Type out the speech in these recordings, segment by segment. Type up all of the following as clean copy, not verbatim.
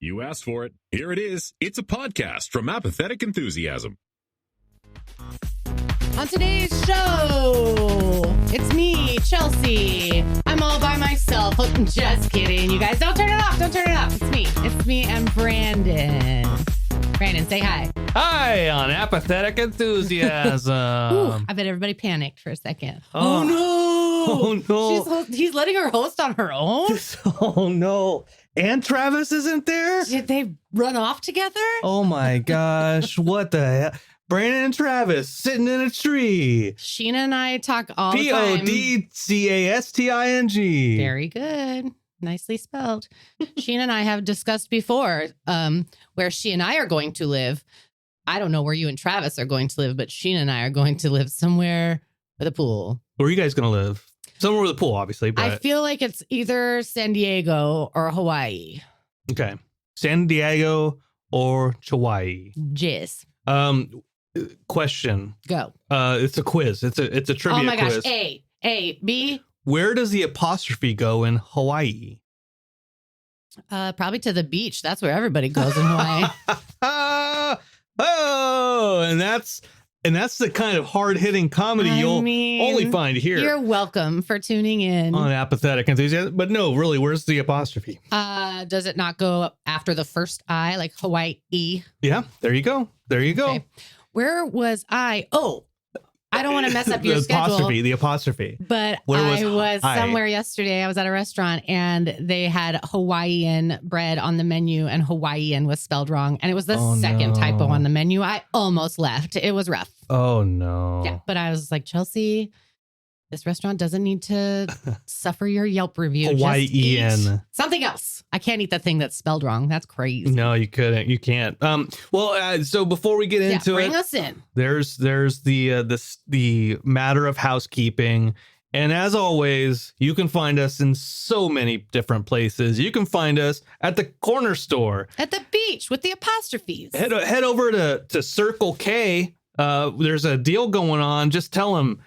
You asked for it. Here it is. It's a podcast from Apathetic Enthusiasm. On today's show, it's me, Chelsea. I'm all by myself. Oh, just kidding. You guys, don't turn it off. Don't turn it off. It's me. It's me and Brandon. Brandon, say hi. Hi on Apathetic Enthusiasm. Ooh, I bet everybody panicked for a second. Oh, no. Oh, no. He's letting her host on her own? Oh, no. And Travis isn't there? Did they run off together? Oh, my gosh. What the hell? Brandon and Travis sitting in a tree. Sheena and I talk all the time. Podcasting. Very good. Nicely spelled. Sheena and I have discussed before where she and I are going to live. I don't know where you and Travis are going to live, but Sheena and I are going to live somewhere with a pool. Where are you guys going to live? Somewhere with a pool, obviously. But... I feel like it's either San Diego or Hawaii. Okay. San Diego or Hawaii. Jizz. Question. Go. It's a quiz. It's a trivia quiz. Oh my gosh. A, B. Where does the apostrophe go in Hawaii? Probably to the beach. That's where everybody goes in Hawaii. Oh, and that's the kind of hard-hitting comedy you'll only find here. You're welcome for tuning in on Apathetic Enthusiasm. But no, really, where's the apostrophe? Does it not go after the first I, like Hawaii? Yeah, there you go. There you go. Okay. Where was I? Oh, I don't want to mess up your schedule. The apostrophe. But I was somewhere yesterday. I was at a restaurant and they had Hawaiian bread on the menu and Hawaiian was spelled wrong. And it was the second typo on the menu. I almost left. It was rough. Oh, no. Yeah. But I was like, Chelsea, this restaurant doesn't need to suffer your Yelp review. Hawaiian. Something else. I can't eat the thing that's spelled wrong. That's crazy. No, you couldn't. You can't. So before we get into bring us in. There's the matter of housekeeping. And as always, you can find us in so many different places. You can find us at the corner store. At the beach with the apostrophes. Head over to Circle K. There's a deal going on. Just tell them,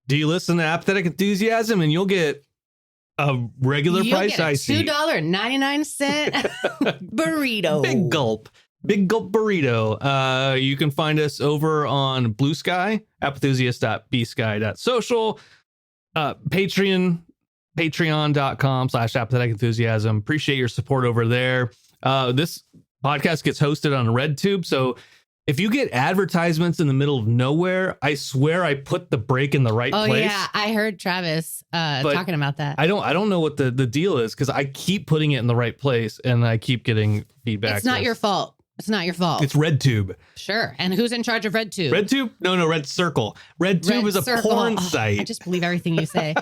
do you listen to Apathetic Enthusiasm? And you'll get a regular price icy. $2.99 burrito. Big gulp burrito. You can find us over on Bluesky, apathusiast.bsky.social, patreon.com/apathetic enthusiasm. Appreciate your support over there. This podcast gets hosted on RedTube, so if you get advertisements in the middle of nowhere, I swear I put the break in the right place. Oh yeah, I heard Travis talking about that. I don't know what the deal is because I keep putting it in the right place and I keep getting feedback. It's not your fault. It's not your fault. It's RedTube. Sure. And who's in charge of RedTube? RedTube? No, Red Circle. RedTube is a porn site. I just believe everything you say.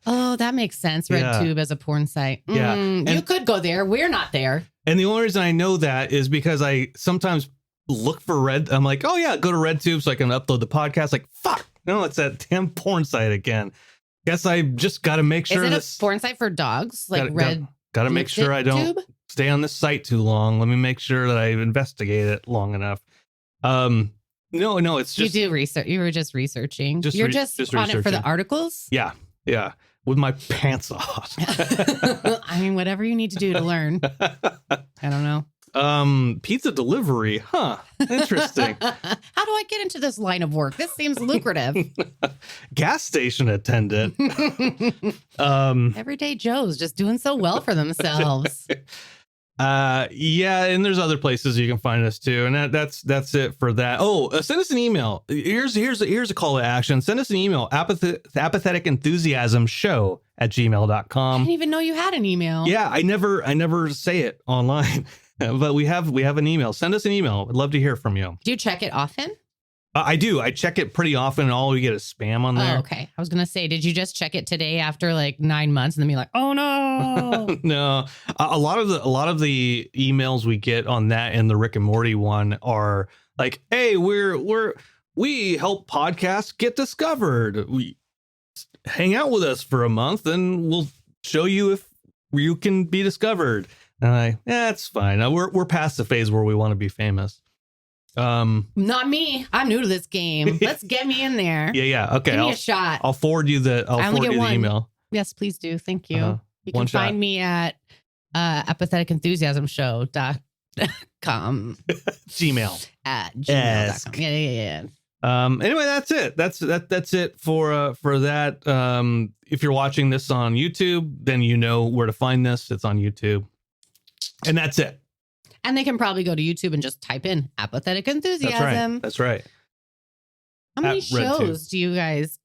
Oh, that makes sense. RedTube as a porn site. Yeah. You could go there. We're not there. And the only reason I know that is because I sometimes look for I'm like, oh yeah, go to RedTube so I can upload the podcast. Like, fuck, no, it's that damn porn site again. Guess I just got to make sure. Is it a porn site for dogs? Like Got to make sure I don't stay on this site too long. Let me make sure that I investigate it long enough. No, it's just you do research. You were just researching. You're just on it for the articles. Yeah, with my pants off. I mean, whatever you need to do to learn. I don't know. Pizza delivery, huh? Interesting. How do I get into this line of work? This seems lucrative. Gas station attendant. Everyday Joes just doing so well for themselves. Yeah, and there's other places you can find us too, and that's it for that. Send us an email. Here's a call to action. Send us an email, apatheticenthusiasmshow@gmail.com. I didn't even know you had an email. Yeah, I never say it online. But we have an email. Send us an email. I'd love to hear from you. Do you check it often? I do. I check it pretty often, and all we get is spam on there. Oh, okay. I was going to say, did you just check it today after like 9 months and then be like, oh no? No. A lot of the emails we get on that and the Rick and Morty one are like, hey, we help podcasts get discovered. We hang out with us for a month and we'll show you if you can be discovered. And it's fine. We're past the phase where we want to be famous. Not me. I'm new to this game. Let's get me in there. Yeah. Okay. Give me a shot. I'll forward you the email. Yes, please do. Thank you. You can find me at Apathetic Enthusiasm Show.com Gmail at gmail.com. Yeah. Anyway, that's it. That's it for that. If you're watching this on YouTube, then you know where to find this. It's on YouTube, and that's it. And they can probably go to YouTube and just type in Apathetic Enthusiasm. That's right. How many shows do you guys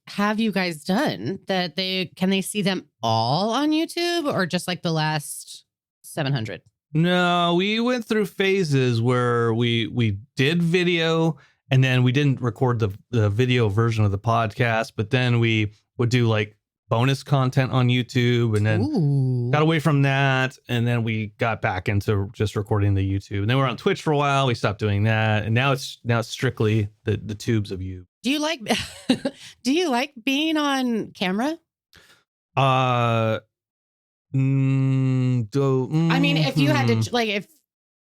done that can they see them all on YouTube, or just like the last 700? No, we went through phases where we did video, and then we didn't record the video version of the podcast, but then we would do like bonus content on YouTube, and then got away from that, and then we got back into just recording the YouTube. And then we're on Twitch for a while. We stopped doing that, and now it's strictly the tubes of you. Do you like being on camera? I mean, if you had to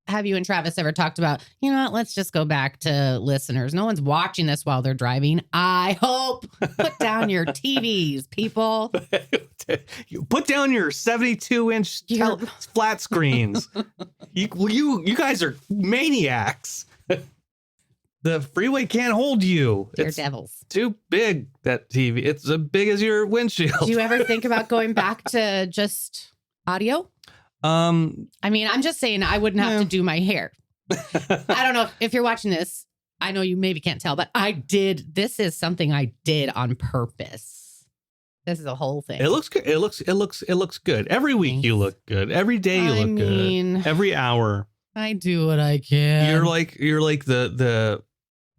have you and Travis ever talked about, you know what, let's just go back to listeners. No one's watching this while they're driving. I hope. Put down your TVs, people. You put down your 72-inch flat screens. You guys are maniacs. The freeway can't hold you. You're devils. Too big, that TV. It's as big as your windshield. Do you ever think about going back to just audio? I mean, I'm just saying I wouldn't have to do my hair. I don't know if you're watching this. I know you maybe can't tell, but this is something I did on purpose. This is a whole thing. It looks good. It looks good. Every week you look good. Every day you look good. Every hour. I do what I can. You're like the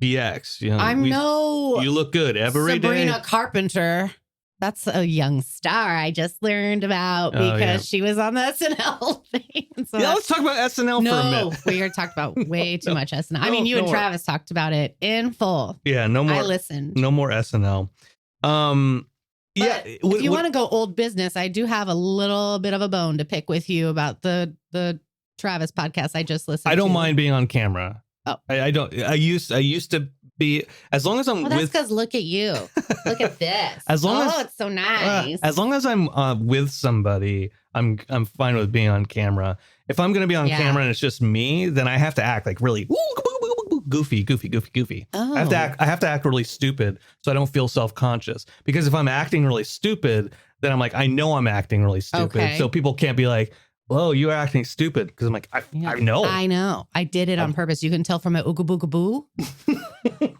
BX. You know, you look good every day. Sabrina Carpenter. That's a young star I just learned about because she was on the SNL thing. So let's talk about SNL for a minute. We already talked about way too much SNL. I mean, you and Travis talked about it in full. Yeah, no more. I listened. No more SNL. If you want to go old business, I do have a little bit of a bone to pick with you about the Travis podcast I just listened to. I don't mind being on camera. Oh, I don't. I used to be, as long as I'm that's because look at you. Look at this. It's so nice. As long as I'm with somebody, I'm fine with being on camera. If I'm going to be on camera and it's just me, then I have to act like really goofy. Oh. I have to act really stupid so I don't feel self-conscious. Because if I'm acting really stupid, then I'm like, I know I'm acting really stupid. Okay. So people can't be like, whoa, you're acting stupid. Because I'm like, I know. I know. I did it on purpose. You can tell from my ooga booga boo.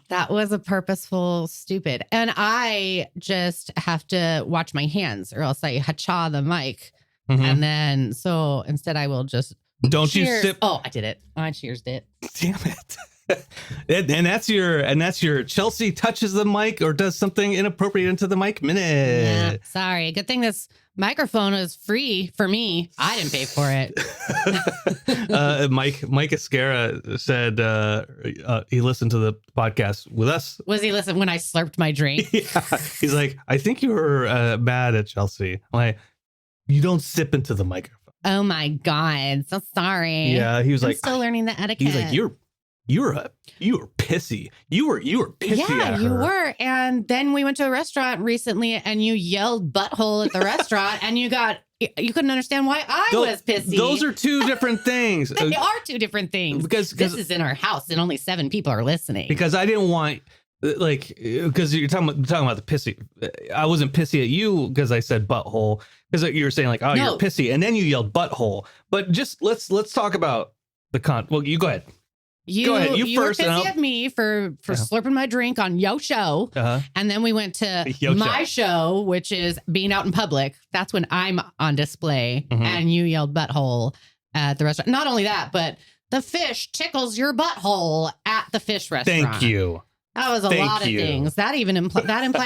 That was a purposeful stupid. And I just have to watch my hands or else I hacha the mic. Mm-hmm. And then, so instead I will just Don't cheers. You sip. Oh, I did it. I cheersed it. Damn it. and that's your Chelsea touches the mic or does something inappropriate into the mic minute. Yeah, sorry. Good thing this microphone is free for me. I didn't pay for it. Mike Escara said he listened to the podcast with us. Was he listening when I slurped my drink? Yeah. He's like, I think you were mad at Chelsea. I'm like, you don't sip into the microphone. Oh my God. So sorry. Yeah. He was I'm like, still learning the etiquette. He's like, you were pissy. You were pissy at her. Yeah, you were. And then we went to a restaurant recently and you yelled butthole at the restaurant and you couldn't understand why I was pissy. Those are two different things. They are two different things. Because this is in our house and only 7 people are listening. Because I didn't want, because you're talking about the pissy. I wasn't pissy at you because I said butthole, because you were saying like, oh, you're pissy. And then you yelled butthole. But just let's talk about the well, you go ahead. Go ahead. You first. Were pissy at me for slurping my drink on your show. And then we went to my show, which is being out in public. That's when I'm on display. Mm-hmm. And you yelled butthole at the restaurant. Not only that, but the fish tickles your butthole at the fish restaurant. Thank you. That was a lot of things. That even implied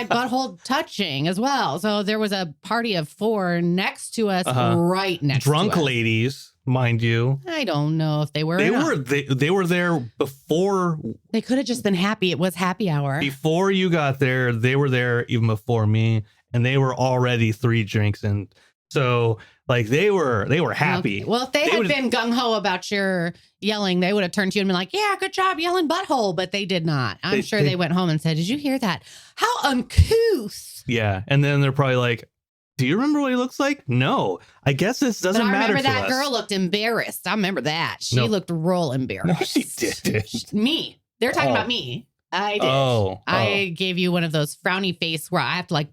butthole touching as well. So there was a party of 4 next to us, right next to us. Drunk ladies, mind you. I don't know if they were. They were there before. They could have just been happy. It was happy hour. Before you got there, they were there even before me, and they were already 3 drinks in. So like they were happy. Okay. Well, if they had been gung ho about your yelling, they would have turned to you and been like, "Yeah, good job yelling butthole," but they did not. I'm sure they went home and said, "Did you hear that? How uncouth!" Yeah, and then they're probably like, Do you remember what he looks like? No. I guess this doesn't But I matter remember to that us. girl looked embarrassed. I remember that. She No. looked real embarrassed. No, she didn't. Me. They're talking Oh. about me. I did. Oh. I gave you one of those frowny face where I have to like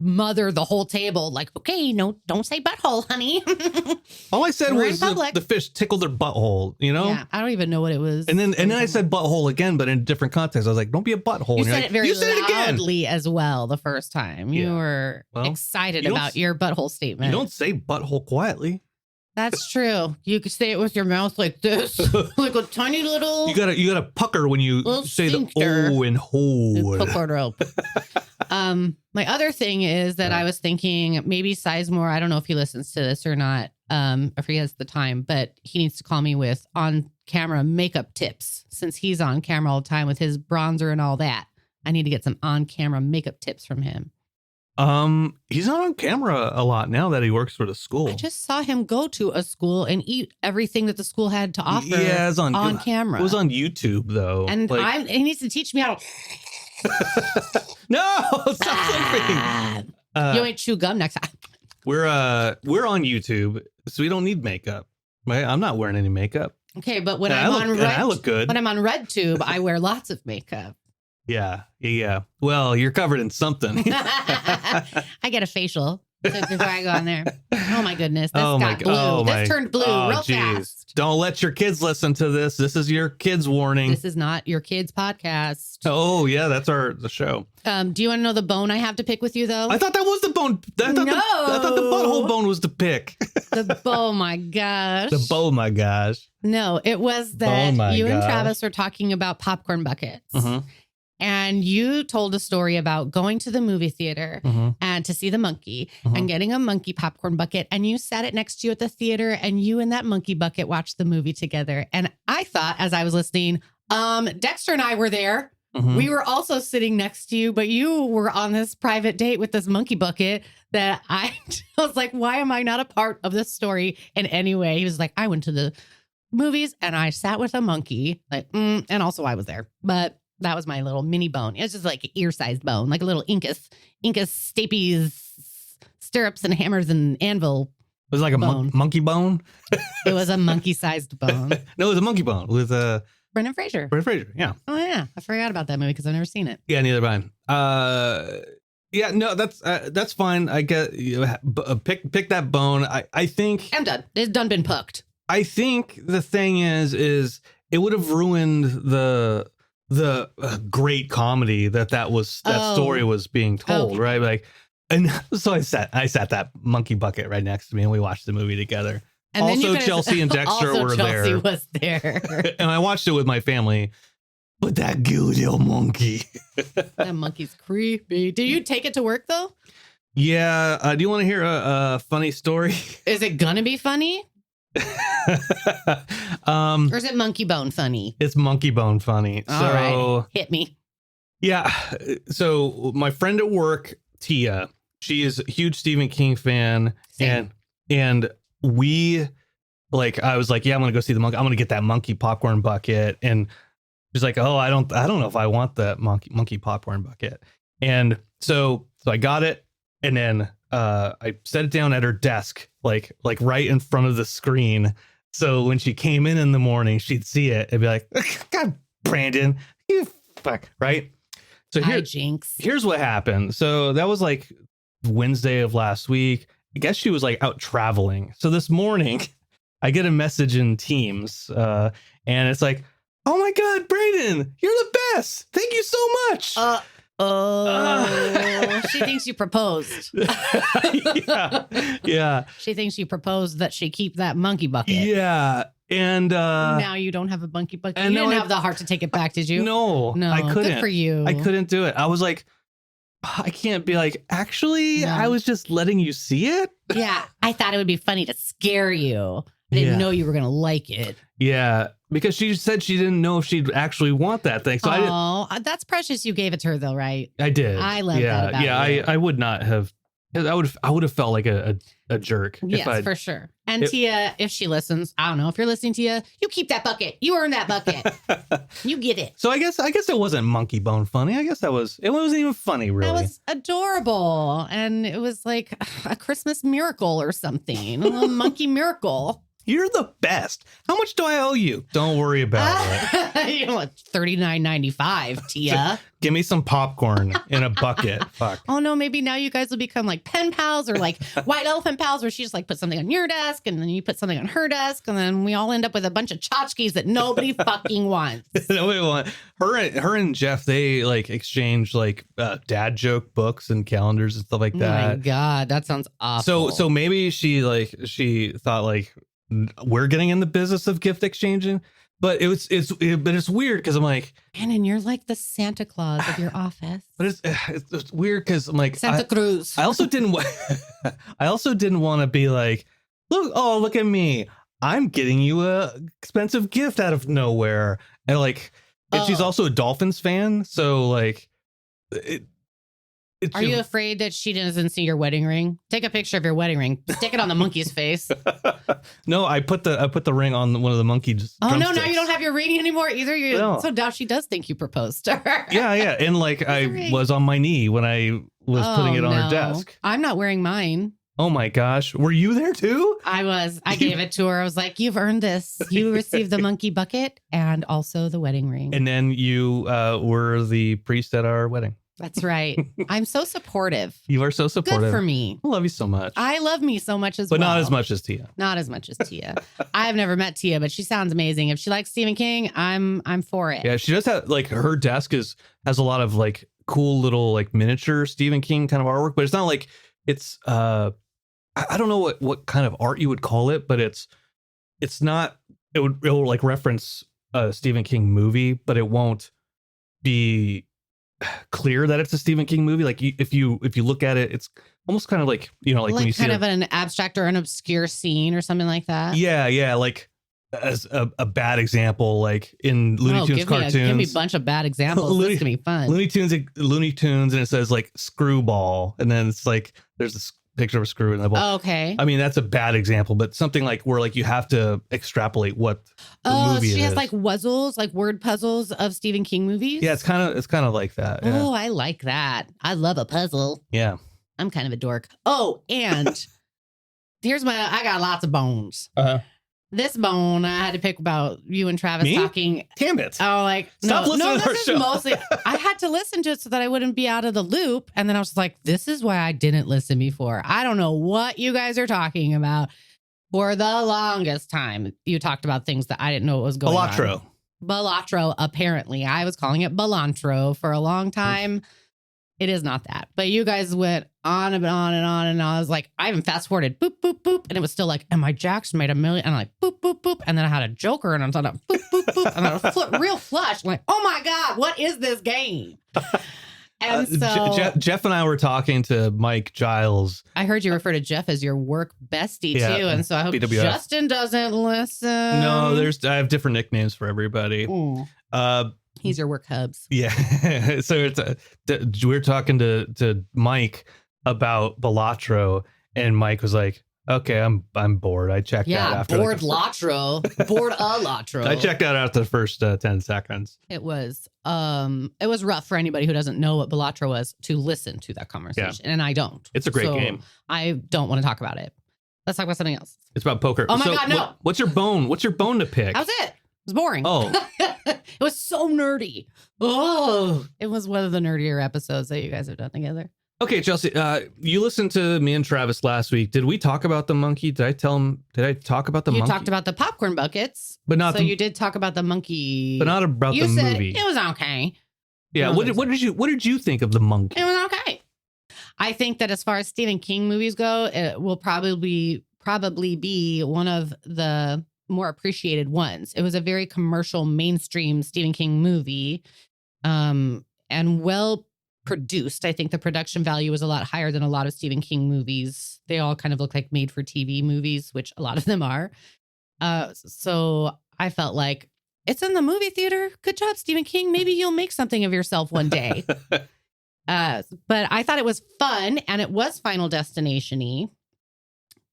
mother the whole table. Like, okay, no, don't say butthole, honey. All I said We're in was public. the fish tickled their butthole, you know? Yeah, I don't even know what it was. And then I said butthole again, but in a different context. I was like, don't be a butthole. You And you're said like, it very you said it again. loudly as well the first time. You Yeah. were Well, excited you don't about your butthole statement. You don't say butthole quietly. That's true. You could say it with your mouth like this, like a tiny little. You gotta pucker when you Little say sphincter. the O and hole. Hook rope. My other thing is that I was thinking maybe Sizemore, I don't know if he listens to this or not, if he has the time, but he needs to call me with on camera makeup tips since he's on camera all the time with his bronzer and all that. I need to get some on camera makeup tips from him. He's not on camera a lot now that he works for the school. I just saw him go to a school and eat everything that the school had to offer Yeah, it's on camera. It was on YouTube though. And he needs to teach me how to. No, stop Ah. You ain't chew gum next time. We're on YouTube, so we don't need makeup. Right? I'm not wearing any makeup. Okay, but when And I look good. when I'm on RedTube, I wear lots of makeup. Yeah. Well, you're covered in something. I get a facial before I go on there. Oh my goodness, this Oh my got g- blue. oh my- This turned blue real fast. Don't let your kids listen to this. This is your kids' warning. This is not your kids' podcast. Oh yeah, that's the show. Do you want to know the bone I have to pick with you though? I thought that was the bone. I thought the butthole bone was the pick. Oh my gosh. My gosh. No, it was that my you and gosh. Travis were talking about popcorn buckets. Mhm. And you told a story about going to the movie theater Mhm. and to see the monkey Mhm. and getting a monkey popcorn bucket. And you sat it next to you at the theater and you and that monkey bucket watched the movie together. And I thought as I was listening, Dexter and I were there. Mhm. We were also sitting next to you, but you were on this private date with this monkey bucket that I was like, why am I not a part of this story in any way? He was like, I went to the movies and I sat with a monkey, like, and also I was there, but that was my little mini bone. It was just like an ear-sized bone, like a little Incas Stapes, stirrups and hammers and anvil. It was like a Bone. monkey bone. It was a monkey-sized bone. No, it was a monkey bone with Brendan Fraser. Brendan Fraser. Yeah. Oh yeah, I forgot about that movie because I've never seen it. Yeah, neither have I. Yeah, no, that's fine. I get pick that bone. I think I'm done. It's done been hooked. I think the thing is it would have ruined the great comedy that story was being told, Okay. right? Like, and so I sat that monkey bucket right next to me, and we watched the movie together. And then you Also, could've- Chelsea and Dexter also were Chelsea there. was there. And I watched it with my family. But that good old monkey. That monkey's creepy. Did you take it to work though? Yeah. Do you want to hear a funny story? Is it gonna be funny? Or is it monkey bone funny? It's monkey bone funny. All So right. Hit me. yeah. So my friend at work, Tia, she is a huge Stephen King fan. Same. And we I was like, yeah, I'm gonna go see the monkey. I'm gonna get that monkey popcorn bucket. And she's like, oh, I don't know if I want that monkey popcorn bucket. And so I got it, and then I set it down at her desk, like right in front of the screen. So when she came in the morning, she'd see it and be like, God, Brandon, you fuck, right? So here's what happened. So that was like Wednesday of last week. I guess she was like out traveling. So this morning I get a message in Teams, and it's like, oh my God, Brayden, you're the best. Thank you so much. She thinks you proposed. Yeah. She thinks you proposed that she keep that monkey bucket. Yeah. And now you don't have a monkey bucket. and You didn't no, have the heart to take it back, did you? No, I couldn't. Good for you. I couldn't do it. I was like, I can't be like, actually, No. I was just letting you see it. Yeah, I thought it would be funny to scare you. I didn't know you were gonna like it. Yeah, because she said she didn't know if she'd actually want that thing. So Oh, that's precious. You gave it to her though, right? I did. I love that about yeah, you. I would not have I would have felt like a jerk. Yes, for sure. And Tia, if she listens, I don't know if you're listening, Tia, you keep that bucket. You earn that bucket. You get it. So I guess it wasn't monkey bone funny. I guess it wasn't even funny, really. That was adorable. And it was like a Christmas miracle or something. A little monkey miracle. You're the best. How much do I owe you? Don't worry about it. You know what? $39.95, Tia. Give me some popcorn in a bucket. Fuck. Oh no, maybe now you guys will become like pen pals or like white elephant pals, where she just like put something on your desk and then you put something on her desk, and then we all end up with a bunch of tchotchkes that nobody fucking wants. Her and Jeff, they like exchange like dad joke books and calendars and stuff like that. Oh my God, that sounds awful. So maybe she thought like, we're getting in the business of gift exchanging, but it's weird because I'm like, Brandon, you're like the Santa Claus of your office. But it's weird because I'm like, Santa Cruz. I also didn't want to be like, look at me, I'm getting you a expensive gift out of nowhere, and like, and she's also a Dolphins fan, so like, Are you afraid that she doesn't see your wedding ring? Take a picture of your wedding ring. Stick it on the monkey's face. No, I put the ring on one of the monkeys. Oh no, now you don't have your ring anymore either. No. So now she does think you proposed to her. Yeah, and like I was on my knee when I was putting it on her desk. I'm not wearing mine. Oh my gosh, were you there too? I was. I gave it to her. I was like, "You've earned this. You received the monkey bucket and also the wedding ring." And then you were the priest at our wedding. That's right. I'm so supportive. You are so supportive. Good for me. I love you so much. I love me so much as well. But not as much as Tia. Not as much as Tia. I've never met Tia, but she sounds amazing. If she likes Stephen King, I'm for it. Yeah, she does have like her desk has a lot of like cool little like miniature Stephen King kind of artwork, but it's not like it's I don't know what kind of art you would call it, but it's not it will like reference a Stephen King movie, but it won't be clear that it's a Stephen King movie. Like if you look at it, it's almost kind of like, you know, like when you see kind of an abstract or an obscure scene or something like that. Yeah, like as a bad example, like in Looney Tunes cartoons. Give me a bunch of bad examples. This is gonna be fun. Looney Tunes, and it says like Screwball, and then it's like there's this picture of a screw in the ball. Oh, okay. I mean, that's a bad example, but something like where like you have to extrapolate what the movie she has is. like wuzzles, like word puzzles of Stephen King movies. Yeah, it's kind of like that. Yeah. Oh, I like that. I love a puzzle. Yeah. I'm kind of a dork. Oh, and I got lots of bones. Uh-huh. This bone, I had to pick about you and Travis talking. Damn it. Oh, like, Stop listening to our show. Mostly, I had to listen to it so that I wouldn't be out of the loop. And then I was like, this is why I didn't listen before. I don't know what you guys are talking about. For the longest time, you talked about things that I didn't know what was going on. Balatro, apparently. I was calling it Balantro for a long time. It is not that. But you guys went on and on and on. And I was like, I even fast forwarded, boop, boop, boop. And it was still like, and my Jackson made $1 million. And I'm like, boop, boop, boop. And then I had a Joker and I'm talking boop, boop, boop. And then a real flush. I'm like, oh my God, what is this game? And so Jeff and I were talking to Mike Giles. I heard you refer to Jeff as your work bestie too. And so I hope BWF. Justin doesn't listen. No, I have different nicknames for everybody. He's your work hubs. Yeah. So we're talking to Mike about Balatro, and Mike was like, okay, I'm bored. I checked out after bored Latro. Bored a Latro. I checked out after the first 10 seconds. It was rough for anybody who doesn't know what Balatro was to listen to that conversation. Yeah. And I don't. It's a great game. I don't want to talk about it. Let's talk about something else. It's about poker. Oh my God, no. What's your bone? What's your bone to pick? That was it. It was boring. Oh. It was so nerdy. Oh, it was one of the nerdier episodes that you guys have done together. Okay, Chelsea, you listened to me and Travis last week. Did we talk about the monkey? Did I talk about the monkey? You talked about the popcorn buckets. But not you did talk about the monkey. But not about the movie. It was okay. Yeah, what did you think of the monkey? It was okay. I think that as far as Stephen King movies go, it will probably be one of the more appreciated ones. It was a very commercial, mainstream Stephen King movie, and well produced. I think the production value was a lot higher than a lot of Stephen King movies. They all kind of look like made for TV movies, which a lot of them are. So I felt like it's in the movie theater. Good job, Stephen King. Maybe you'll make something of yourself one day. But I thought it was fun, and it was Final Destination-y,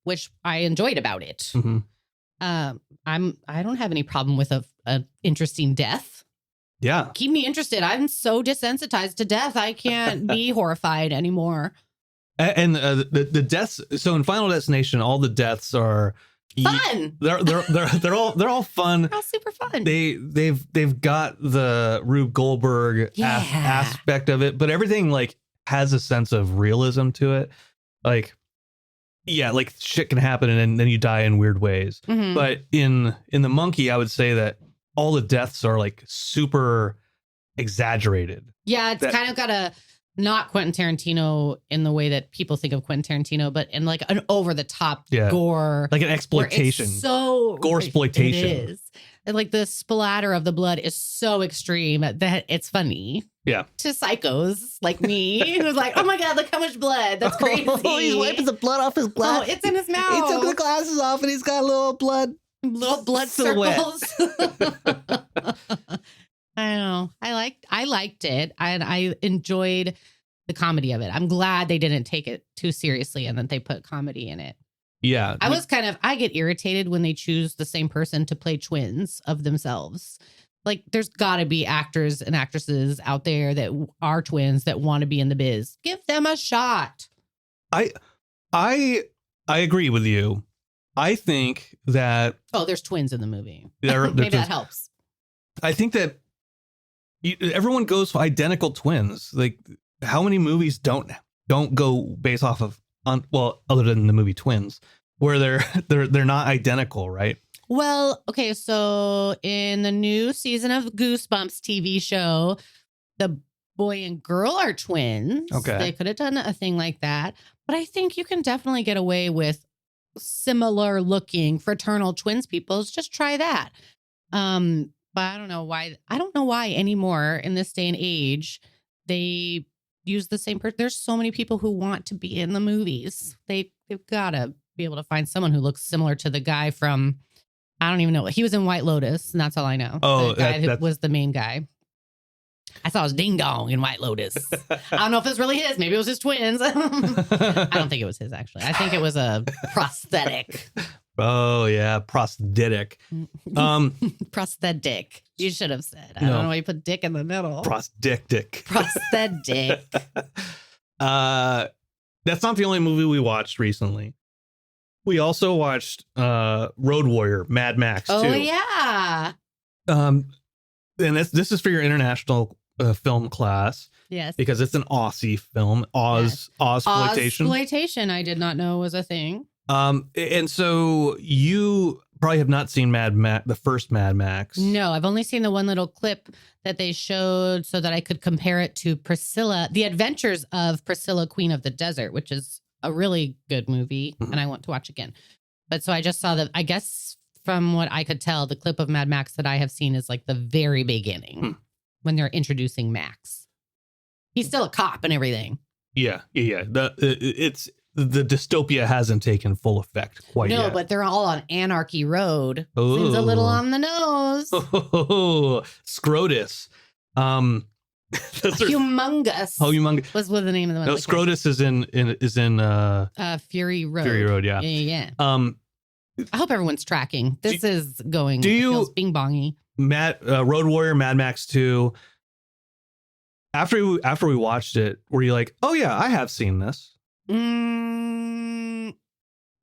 which I enjoyed about it. Mm-hmm. I don't have any problem with a interesting death. Yeah. Keep me interested. I'm so desensitized to death. I can't be horrified anymore. And the deaths. So in Final Destination, all the deaths are fun. They're all fun. They're all super fun. They've got the Rube Goldberg aspect of it, but everything like has a sense of realism to it. Like, yeah, like shit can happen and then you die in weird ways. Mm-hmm. But in The Monkey, I would say that all the deaths are like super exaggerated. Yeah, it's kind of got a not Quentin Tarantino in the way that people think of Quentin Tarantino, but in like an over the top gore, like an exploitation. So gore exploitation. It is. And like the splatter of the blood is so extreme that it's funny. Yeah. To psychos like me, who's like, oh my God, look how much blood. That's crazy. Oh, he's wiping the blood off his glass. Oh, it's in his mouth. He took the glasses off and he's got little blood circles. I know. I liked it. I enjoyed the comedy of it. I'm glad they didn't take it too seriously and that they put comedy in it. Yeah. I get irritated when they choose the same person to play twins of themselves. Like, there's got to be actors and actresses out there that are twins that want to be in the biz. Give them a shot. I agree with you. I think that... Oh, there's twins in the movie. Maybe that helps. I think that everyone goes for identical twins. Like, how many movies don't go based off of, other than the movie Twins, where they're not identical, right? Well, okay, so in the new season of Goosebumps TV show, the boy and girl are twins. Okay. They could have done a thing like that. But I think you can definitely get away with similar looking fraternal twins people. Just try that. But I don't know why. I don't know why anymore in this day and age they use the same person. There's so many people who want to be in the movies. They've got to be able to find someone who looks similar to the guy from... I don't even know. He was in White Lotus, and that's all I know. Oh, the guy who was the main guy. I saw his ding dong in White Lotus. I don't know if it's really his. Maybe it was his twins. I don't think it was his, actually. I think it was a prosthetic. Oh, yeah. Prosthetic. Prosthetic. You should have said. I don't know why you put dick in the middle. Prosthetic. Prosthetic. That's not the only movie we watched recently. We also watched Road Warrior, Mad Max 2. Oh, yeah. And this is for your international film class. Yes. Because it's an Aussie film. Ozploitation. Ozploitation, I did not know was a thing. And so you probably have not seen the first Mad Max. No, I've only seen the one little clip that they showed so that I could compare it to Priscilla, The Adventures of Priscilla, Queen of the Desert, which is a really good movie, and I want to watch again. But so I just saw I guess from what I could tell, the clip of Mad Max that I have seen is like the very beginning when they're introducing Max. He's still a cop and everything. Yeah. The dystopia hasn't taken full effect quite yet. No, but they're all on Anarchy Road. Ooh. Seems a little on the nose. Oh, Scrotus. Humongous. Oh, Humongous was the name of the one. No, Scrotus is in Fury Road. Fury Road, yeah. Yeah. I hope everyone's tracking. This is going. Feels bing bongy. Road Warrior, Mad Max 2. After we watched it, were you like, oh yeah, I have seen this?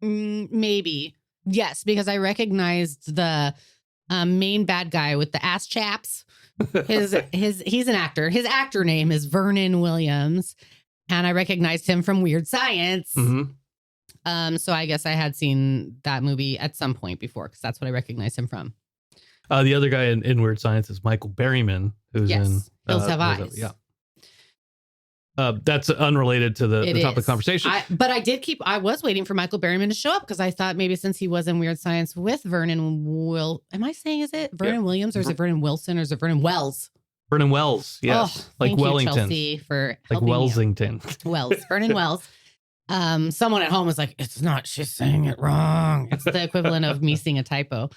Maybe. Yes, because I recognized the main bad guy with the ass chaps. He's an actor. His actor name is Vernon Williams, and I recognized him from Weird Science. Mm-hmm. So I guess I had seen that movie at some point before because that's what I recognized him from. The other guy in Weird Science is Michael Berryman, who's in Hills Have Eyes. Yeah. That's unrelated to the topic of conversation. But I was waiting for Michael Berryman to show up because I thought maybe since he was in Weird Science with Vernon am I saying, is it Vernon Williams or is it Vernon Wilson or is it Vernon Wells? Vernon Wells, yes. Like Wellington. Chelsea, for like Wellsington. Vernon Wells. Someone at home was like, it's not, she's saying it wrong. It's the equivalent of me seeing a typo.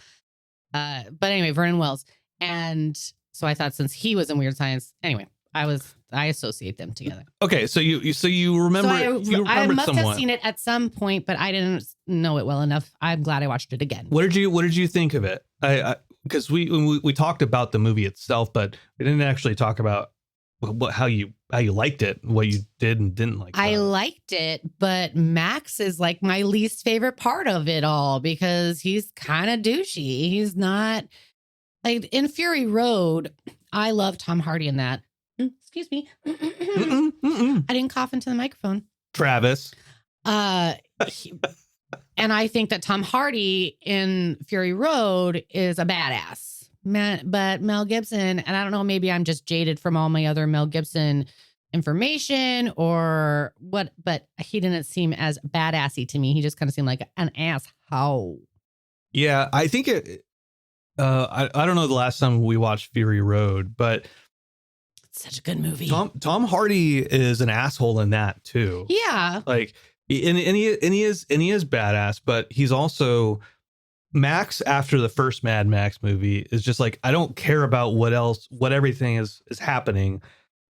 But anyway, Vernon Wells. And so I thought since he was in Weird Science, anyway, I was I associate them together. Okay, so you remember I must somewhat. have seen it at some point, but I didn't know it well enough. I'm glad I watched it again. What did you think of it? Because we talked about the movie itself, but we didn't actually talk about how you liked it, what you did and didn't like. I liked it, but Max is like my least favorite part of it all because he's kind of douchey. He's not like in Fury Road. I love Tom Hardy in that. Excuse me. I didn't cough into the microphone. Travis. And I think that Tom Hardy in Fury Road is a badass. But Mel Gibson, and I don't know, maybe I'm just jaded from all my other Mel Gibson information or what, but he didn't seem as badassy to me. He just kind of seemed like an asshole. Yeah, I think I don't know the last time we watched Fury Road, but it's such a good movie. Tom Hardy is an asshole in that too. Yeah. Like and he is badass, but he's also Max after the first Mad Max movie is just like, I don't care about what everything is happening.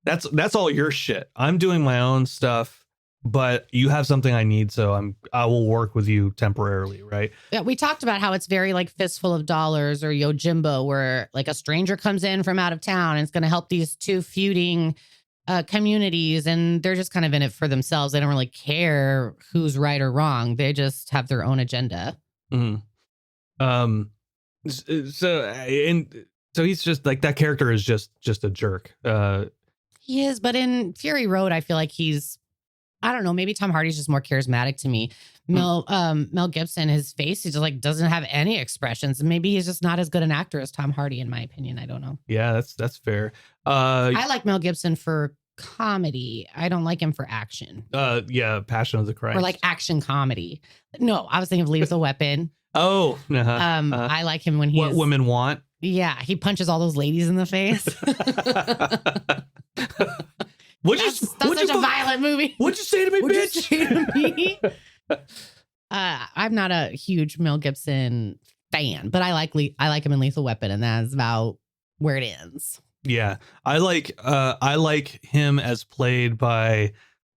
That's all your shit. I'm doing my own stuff, but you have something I need, so I will work with you temporarily, right? Yeah, we talked about how it's very like Fistful of Dollars or Yojimbo, where like a stranger comes in from out of town and it's going to help these two feuding communities, and they're just kind of in it for themselves. They don't really care who's right or wrong. They just have their own agenda. Mm-hmm. So he's just like, that character is just a jerk. He is, but in Fury Road, I feel like I don't know, maybe Tom Hardy's just more charismatic to me. Mel Gibson, his face, he just like doesn't have any expressions. Maybe he's just not as good an actor as Tom Hardy, in my opinion. I don't know. Yeah, that's fair. I like Mel Gibson for comedy. I don't like him for action. Yeah, Passion of the Christ. Or like action comedy. No, I was thinking of Lethal Weapon. Oh, I like him when he What Women Want. Yeah, he punches all those ladies in the face. That's such a violent movie. What'd you say to me, bitch? You say to me? I'm not a huge Mel Gibson fan, but I like him in Lethal Weapon, and that's about where it ends. Yeah, I like him as played by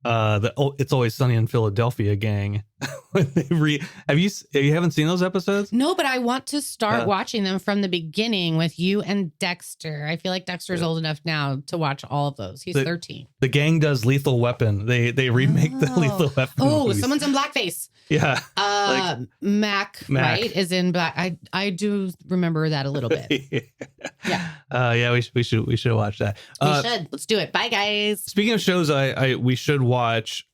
It's Always Sunny in Philadelphia gang. When they you haven't seen those episodes? No, but I want to start watching them from the beginning with you and Dexter. I feel like Dexter's old enough now to watch all of those. He's 13. The gang does Lethal Weapon. They remake the Lethal Weapon. Oh, movies. Someone's in blackface. Yeah. Mac, right, is in black. I do remember that a little bit. Yeah. Yeah, we should watch that. We should. Let's do it. Bye, guys. Speaking of shows, we should watch.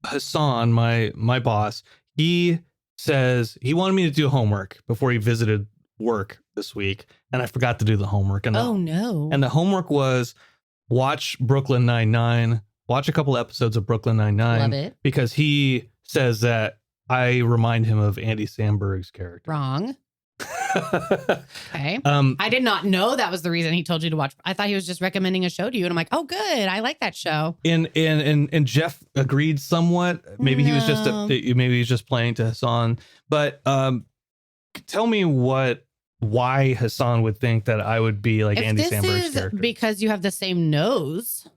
Hassan, my boss, he says he wanted me to do homework before he visited work this week, and I forgot to do the homework. And no! And the homework was watch Brooklyn Nine-Nine, watch a couple episodes of Brooklyn Nine-Nine. Love it. Because he says that I remind him of Andy Samberg's character. Wrong. Okay. I did not know that was the reason he told you to watch. I thought he was just recommending a show to you, and I'm like, oh, good. I like that show. And Jeff agreed somewhat. Maybe he was just playing to Hassan. But tell me why Hassan would think that I would be like Andy Samberg's character. Because you have the same nose.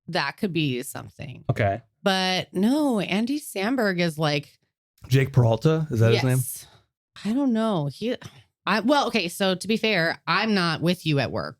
That could be something. Okay. But no, Andy Samberg is like Jake Peralta. Is that his name? I don't know. Okay. So to be fair, I'm not with you at work,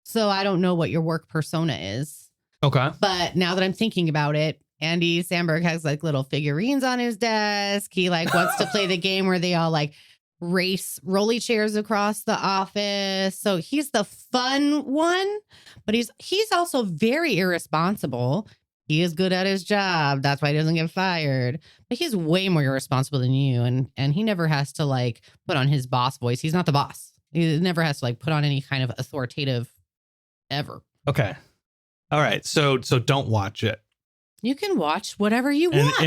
so I don't know what your work persona is. Okay. But now that I'm thinking about it, Andy Samberg has like little figurines on his desk. He like wants to play the game where they all like race rolly chairs across the office. So he's the fun one, but he's also very irresponsible. He is good at his job. That's why he doesn't get fired. But he's way more irresponsible than you. And he never has to like put on his boss voice. He's not the boss. He never has to like put on any kind of authoritative ever. Okay. All right. So don't watch it. You can watch whatever you want,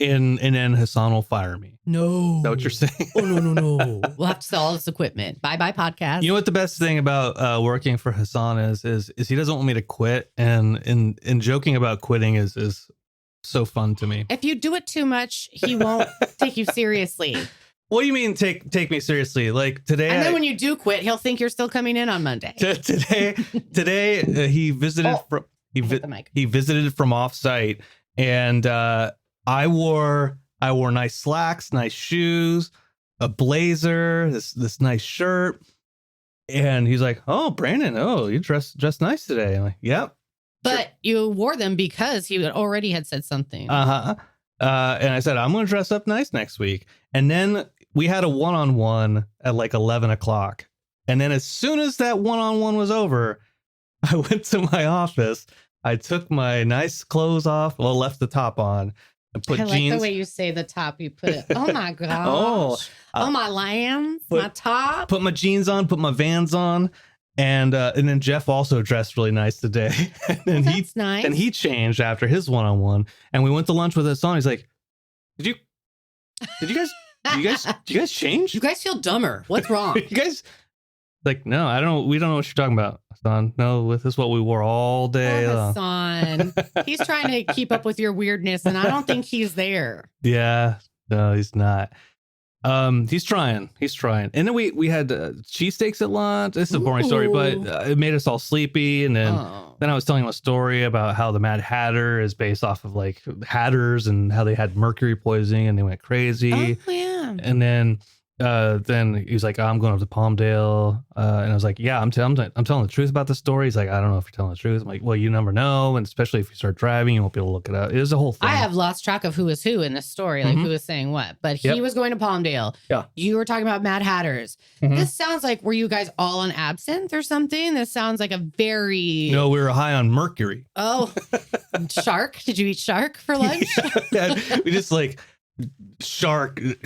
and then Hassan will fire me. No. Is that what you're saying? Oh, no. We'll have to sell all this equipment. Bye podcast. You know what the best thing about working for Hassan is he doesn't want me to quit, and joking about quitting is so fun to me. If you do it too much, he won't take you seriously. What do you mean take me seriously? Like today, And then when you do quit, he'll think you're still coming in on Monday. today he visited he visited from off-site, and I wore nice slacks, nice shoes, a blazer, this nice shirt, and he's like, "Oh, Brandon, you dressed nice today." I'm like, "Yep." But sure. you wore them because he already had said something. And I said, I'm going to dress up nice next week. And then we had a one-on-one at like 11 o'clock. And then as soon as that one-on-one was over, I went to my office. I took my nice clothes off. Well, left the top on. And put I like jeans. the way you say the top. You put it. Oh my gosh. Oh my lambs. My top. Put my jeans on. Put my Vans on. And then Jeff also dressed really nice today. And That's nice. And he changed after his one-on-one. And we went to lunch with us on. He's like, Did you guys change? You guys feel dumber. What's wrong? You guys like, no, we don't know what you're talking about, Hassan. No, this is what we wore all day long. Hassan. He's trying to keep up with your weirdness, and I don't think he's there. Yeah, no, he's not. He's trying. And then we had cheesesteaks at lunch. This is a boring story, but it made us all sleepy. And then I was telling him a story about how the Mad Hatter is based off of like hatters and how they had mercury poisoning and they went crazy. Oh yeah. And then he was like, I'm going up to Palmdale. And I was like, yeah, I'm telling the truth about the story. He's like, I don't know if you're telling the truth. I'm like, well, you never know. And especially if you start driving, you won't be able to look it up. It was a whole thing. I have lost track of who is who in this story, like who is saying what. But he was going to Palmdale. Yeah. You were talking about Mad Hatters. This sounds like, were you guys all on absinthe or something? This sounds like a very... No, we were high on mercury. Oh, shark? Did you eat shark for lunch? Yeah, we just like... Shark. You're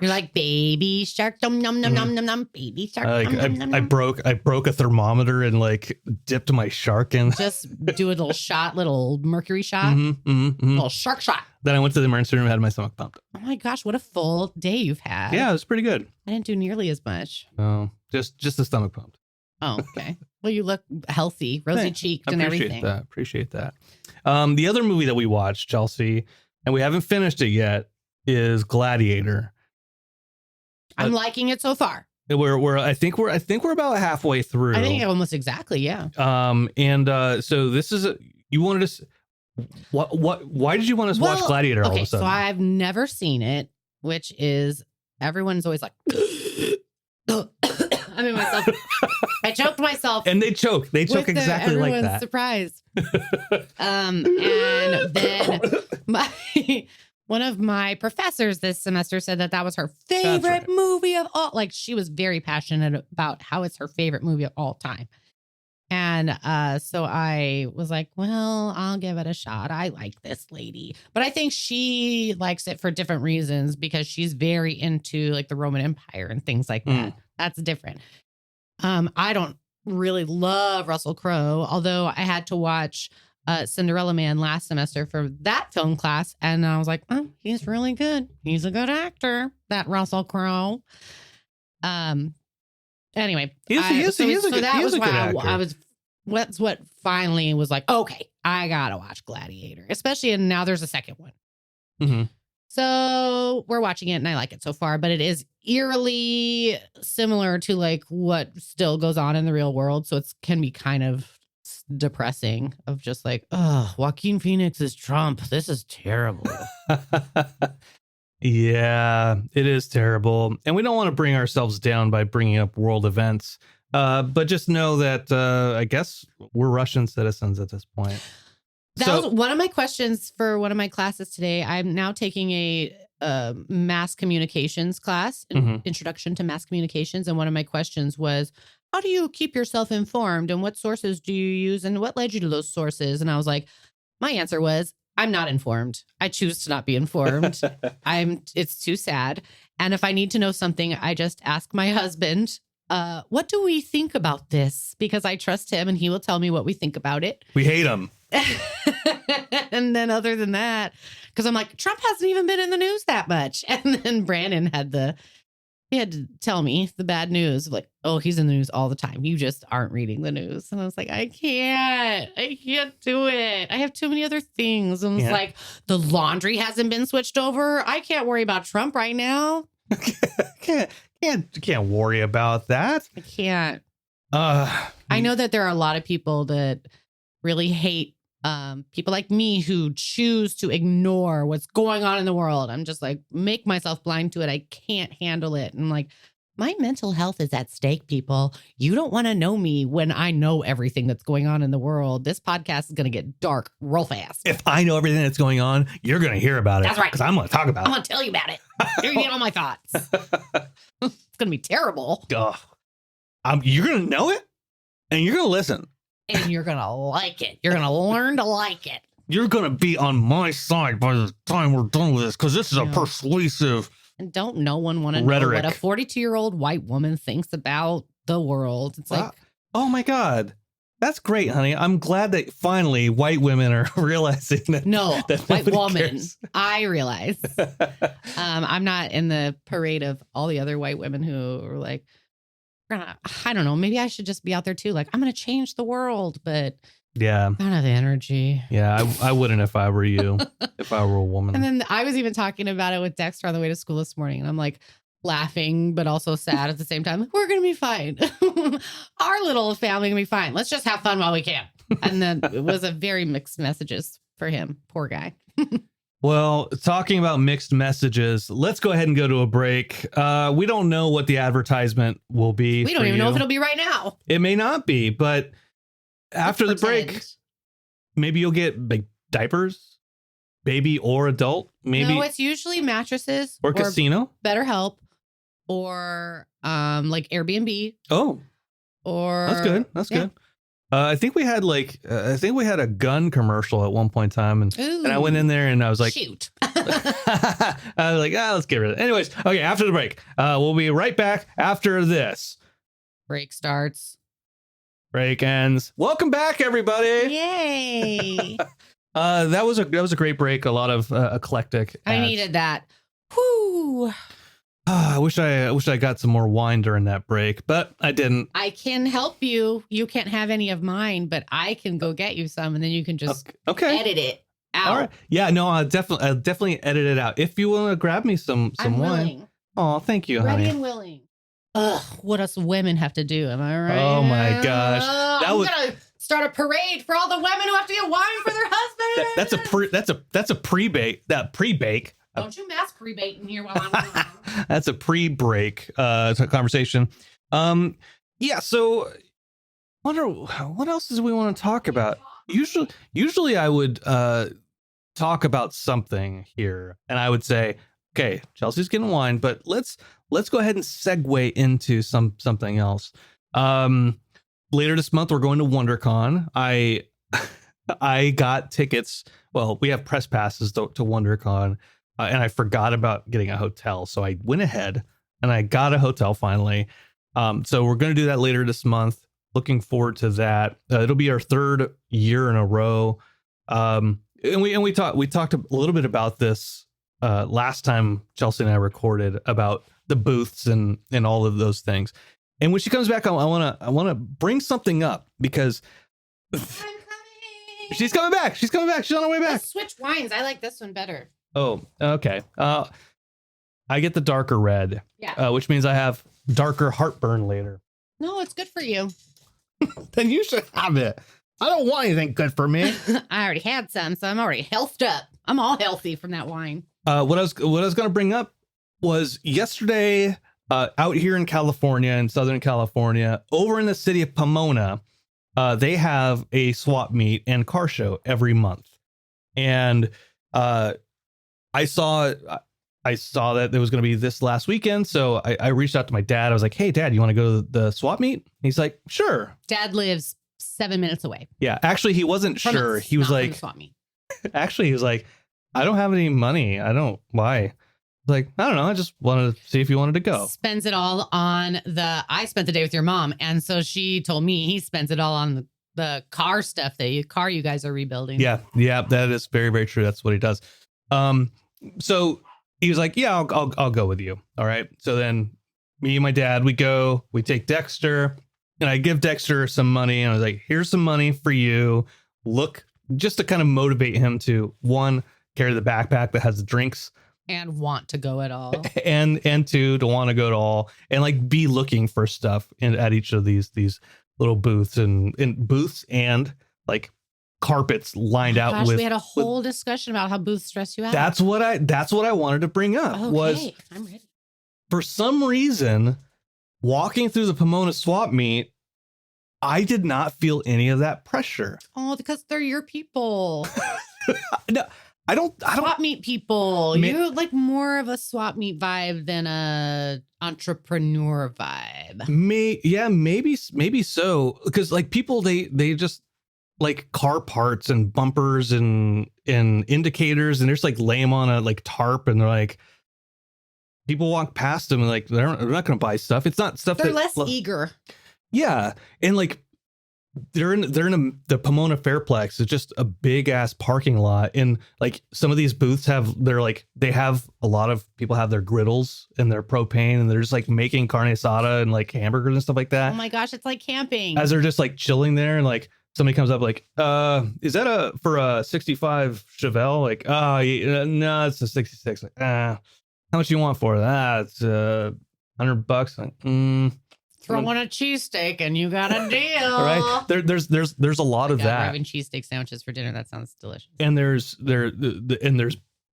like, baby shark, num num num num num num, baby shark. I broke a thermometer and like dipped my shark in. Just do a little mercury shot, little shark shot. Then I went to the emergency room and had my stomach pumped. Oh my gosh, what a full day you've had. Yeah, it was pretty good. I didn't do nearly as much. Oh, just the stomach pumped. Oh, okay. Well, you look healthy, rosy cheeked, and everything. Appreciate that. The other movie that we watched, Chelsea, and we haven't finished it yet, is Gladiator. I'm liking it so far. I think we're about halfway through. I think almost exactly, yeah. So this is you wanted us. Why did you want us to watch Gladiator all of a sudden? So I've never seen it, which is everyone's always like. I mean, myself. I choked myself. And they choke. They choke exactly like that. Surprised. And then one of my professors this semester said that was her favorite movie of all. Like, she was very passionate about how it's her favorite movie of all time. And so I was like, well, I'll give it a shot. I like this lady. But I think she likes it for different reasons because she's very into like the Roman Empire and things like that. That's different. I don't really love Russell Crowe, although I had to watch Cinderella Man last semester for that film class. And I was like, oh, he's really good. He's a good actor, that Russell Crowe. Anyway, that's what finally was like, okay, I gotta watch Gladiator, especially, and now there's a second one. So we're watching it and I like it so far, but it is eerily similar to like what still goes on in the real world. So it can be kind of depressing of just like, oh, Joaquin Phoenix is Trump. This is terrible. Yeah, it is terrible. And we don't want to bring ourselves down by bringing up world events. But just know that I guess we're Russian citizens at this point. That was one of my questions for one of my classes today. I'm now taking a mass communications class, introduction to mass communications. And one of my questions was, how do you keep yourself informed and what sources do you use and what led you to those sources? And I was like, my answer was, I'm not informed. I choose to not be informed. It's too sad. And if I need to know something, I just ask my husband, what do we think about this? Because I trust him and he will tell me what we think about it. We hate him. And then other than that, because I'm like, Trump hasn't even been in the news that much. And then Brandon had he had to tell me the bad news. Like, oh, he's in the news all the time. You just aren't reading the news. And I was like, I can't do it. I have too many other things. And it's like, the laundry hasn't been switched over. I can't worry about Trump right now. Can't worry about that. I can't. I know that there are a lot of people that really hate people like me who choose to ignore what's going on in the world. I'm just like, make myself blind to it. I can't handle it. And like, my mental health is at stake, people. You don't want to know me when I know everything that's going on in the world. This podcast is going to get dark real fast. If I know everything that's going on, you're going to hear about it. That's right. Because I'm going to talk about it. I'm going to tell you about it. You're going to get all my thoughts. It's going to be terrible. You're going to know it and you're going to listen. And you're going to like it. You're going to learn to like it. You're going to be on my side by the time we're done with this, because this is a persuasive and don't no one want to know what a 42-year-old white woman thinks about the world. It's like, oh my God. That's great, honey. I'm glad that finally white women are realizing that. No, that white woman. Cares. I realize. I'm not in the parade of all the other white women who are like, I don't know. Maybe I should just be out there too. Like, I'm going to change the world, but yeah, I don't have the energy. Yeah, I wouldn't if I were you, if I were a woman. And then I was even talking about it with Dexter on the way to school this morning. And I'm like laughing, but also sad at the same time. We're going to be fine. Our little family going to be fine. Let's just have fun while we can. And then it was a very mixed messages for him. Poor guy. Well, talking about mixed messages, let's go ahead and go to a break. We don't know what the advertisement will be. We don't even know if it'll be right now. It may not be, but after the break, maybe you'll get like diapers, baby or adult. Maybe no, it's usually mattresses or casino, BetterHelp, or like Airbnb. Oh, or that's good. That's good. I think we had a gun commercial at one point in time, and I went in there and I was like, shoot. I was like, let's get rid of it. Anyways, okay, after the break, we'll be right back after this. Break starts. Break ends. Welcome back, everybody. Yay. That was a great break. A lot of eclectic. I needed that. Whoo. I wish I got some more wine during that break, but I didn't. I can help you. You can't have any of mine, but I can go get you some, and then you can just edit it out. All right. Yeah, no, I'll definitely edit it out. If you want to grab me some wine. Willing. Oh, thank you, Ready honey. and willing. Ugh, what us women have to do, am I right? Oh my gosh. I'm gonna start a parade for all the women who have to get wine for their husbands. That's a pre-bake. That pre-bake. Don't you mass pre-bait in here while I'm gone. That's a pre-break conversation. Yeah, so wonder what else do we want to talk about? Usually I would talk about something here, and I would say, okay, Chelsea's getting wine, but let's go ahead and segue into something else. Later this month, we're going to WonderCon. I got tickets. Well, we have press passes to WonderCon, and I forgot about getting a hotel. So I went ahead and I got a hotel finally. So we're going to do that later this month. Looking forward to that. It'll be our third year in a row. And we talked a little bit about this last time Chelsea and I recorded about the booths and all of those things. And when she comes back, I want to bring something up because I'm coming. She's coming back. She's on her way back. Let's switch wines. I like this one better. Oh, okay. I get the darker red, which means I have darker heartburn later. No, it's good for you. Then you should have it. I don't want anything good for me. I already had some, so I'm already healthed up. I'm all healthy from that wine. What I was going to bring up was yesterday out here in California, in Southern California, over in the city of Pomona, they have a swap meet and car show every month. And I saw that there was going to be this last weekend. So I reached out to my dad. I was like, hey, Dad, you want to go to the swap meet? He's like, sure. Dad lives 7 minutes away. Yeah, actually, he wasn't sure. He was like, actually, he was like, I don't have any money. Why? Like, I don't know. I just wanted to see if you wanted to go. Spends it all on I spent the day with your mom. And so she told me he spends it all on the car stuff, car you guys are rebuilding. Yeah, that is very, very true. That's what he does. So he was like, yeah, I'll go with you. All right. So then me and my dad, we take Dexter, and I give Dexter some money, and I was like, here's some money for you. Look, just to kind of motivate him to, one, carry the backpack that has the drinks. And want to go at all. And two, to want to go at all. And like be looking for stuff at each of these little booths and like carpets lined out. Gosh, we had a whole discussion about how booths stress you out. That's what I wanted to bring up. Okay, was I'm ready. For some reason, walking through the Pomona swap meet, I did not feel any of that pressure. Oh, because they're your people. No, I don't swap meet people. You're like more of a swap meet vibe than a entrepreneur vibe. Maybe so. Because like people, they just like car parts and bumpers and indicators, and they're just like lay them on a like tarp, and they're like, people walk past them and like they're not going to buy stuff. It's not stuff. They're less eager. Yeah, and like they're in the Pomona Fairplex. It's just a big ass parking lot, and like some of these booths they have a lot of people have their griddles and their propane, and they're just like making carne asada and like hamburgers and stuff like that. Oh my gosh, it's like camping. As they're just like chilling there, and like somebody comes up like, is that for a 65 Chevelle? Like, no, it's a 66. Like, how much you want for that? It's $100. Like, throw on a cheesesteak and you got a deal. Right. There's a lot of that. We're having cheesesteak sandwiches for dinner. That sounds delicious. And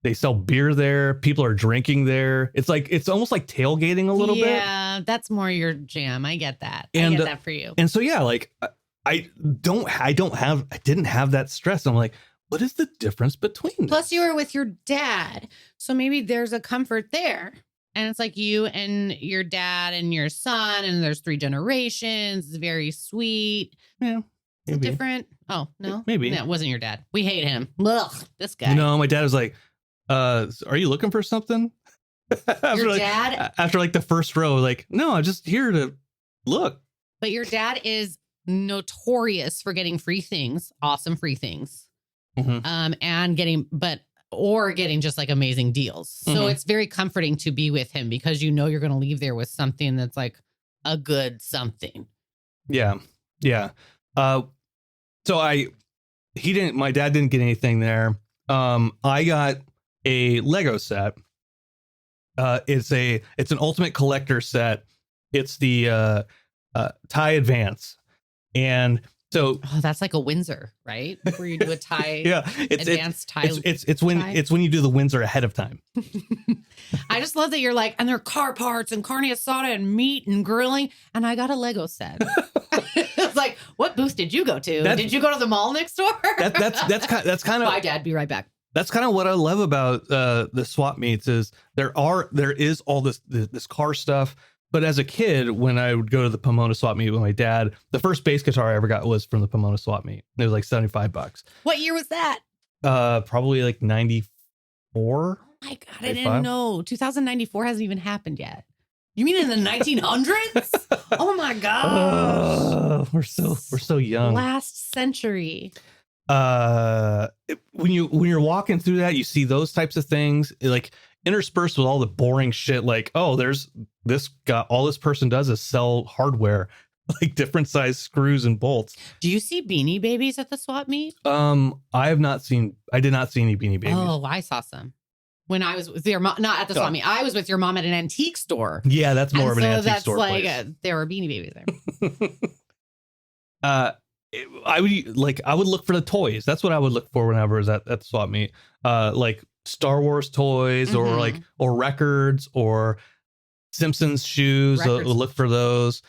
they sell beer there. People are drinking there. It's almost like tailgating a little bit. Yeah, that's more your jam. I get that. I get that for you. And so yeah, like I didn't have that stress. I'm like, what is the difference between this? Plus, you were with your dad, so maybe there's a comfort there. And it's like you and your dad and your son, and there's 3 generations. It's very sweet. Yeah. It's different. Oh, no? Maybe. No, it wasn't your dad. We hate him. Ugh, this guy. No, my dad was like, are you looking for something? Your dad? After like the first row, like, no, I'm just here to look. But your dad is notorious for getting free things, awesome free things. Mm-hmm. And getting just like amazing deals. So it's very comforting to be with him because you know you're going to leave there with something that's like a good something. Yeah. Yeah. My dad didn't get anything there. I got a Lego set. It's an ultimate collector set. It's the Tie Advance. And so that's like a Windsor, right? Where you do a tie. Yeah, advanced tie. It's when you do the Windsor ahead of time. I just love that you're like, and there are car parts and carne asada and meat and grilling, and I got a Lego set. It's like, what booth did you go to? Did you go to the mall next door? That's kind of. Bye, Dad. Be right back. That's kind of what I love about the swap meets is there is all this car stuff. But as a kid, when I would go to the Pomona swap meet with my dad, the first bass guitar I ever got was from the Pomona swap meet. It was like $75. What year was that? Probably like 94. Oh my God, I didn't know. 2094 hasn't even happened yet. You mean in the 1900s? Oh my gosh. We're so young. Last century. When you're walking through that, you see those types of things like interspersed with all the boring shit. Like, oh, there's this guy. All this person does is sell hardware, like different size screws and bolts. Do you see Beanie Babies at the swap meet? I did not see any Beanie Babies. Oh, I saw some. When I was with your mom, not at the swap meet. I was with your mom at an antique store. Yeah, that's more of an antique store. So that's like there were Beanie Babies there. I would look for the toys. That's what I would look for whenever I was at the swap meet. Like Star Wars toys or records or Simpsons shoes. Look for those.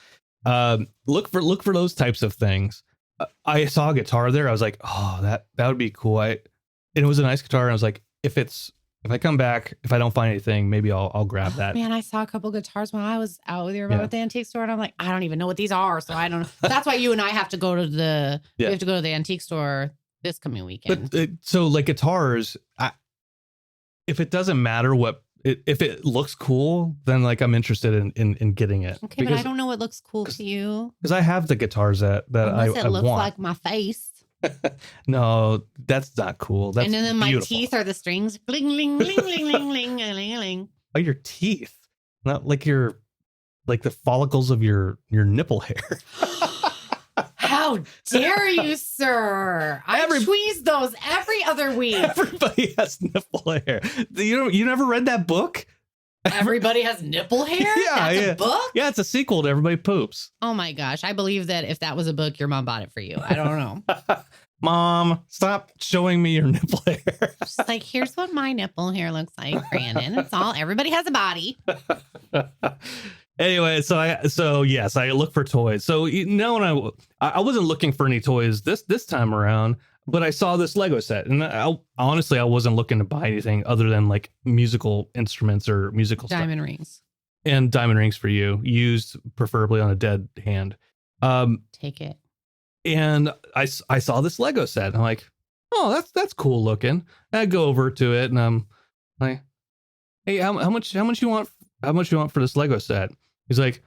Look for those types of things. I saw a guitar there. I was like, oh, that would be cool. And it was a nice guitar. And I was like, if I come back, if I don't find anything, maybe I'll grab that. Man, I saw a couple guitars when I was out with your mom at the antique store, and I'm like, I don't even know what these are, so I don't know. That's why you and I have to go to the we have to go to the antique store this coming weekend. But so like guitars, if it doesn't matter if it looks cool, then like I'm interested in getting it. Okay, but I don't know what looks cool to you. Because I have the guitars that I looks want. like my face. No, that's not cool. That's and then beautiful. my teeth are the strings. Bling, bling, bling, bling, bling, bling, bling, bling. Oh, your teeth. Not like your like the follicles of your nipple hair. How dare you, sir? I tweeze those every other week. Everybody has nipple hair. You never read that book? Everybody has nipple hair? Yeah, That's a book? Yeah, it's a sequel to Everybody Poops. Oh my gosh. I believe that if that was a book, your mom bought it for you. I don't know. Mom, stop showing me your nipple hair. She's like, here's what my nipple hair looks like, Brandon. It's all, everybody has a body. Anyway, so yes, I look for toys. So when I wasn't looking for any toys this time around, but I saw this Lego set, and honestly, I wasn't looking to buy anything other than like musical instruments or musical diamond stuff. Rings. And diamond rings for you, used preferably on a dead hand. Take it. And I saw this Lego set. And I'm like, oh, that's cool looking. And I go over to it, and I'm like, hey, how much you want? How much you want for this Lego set? He's like,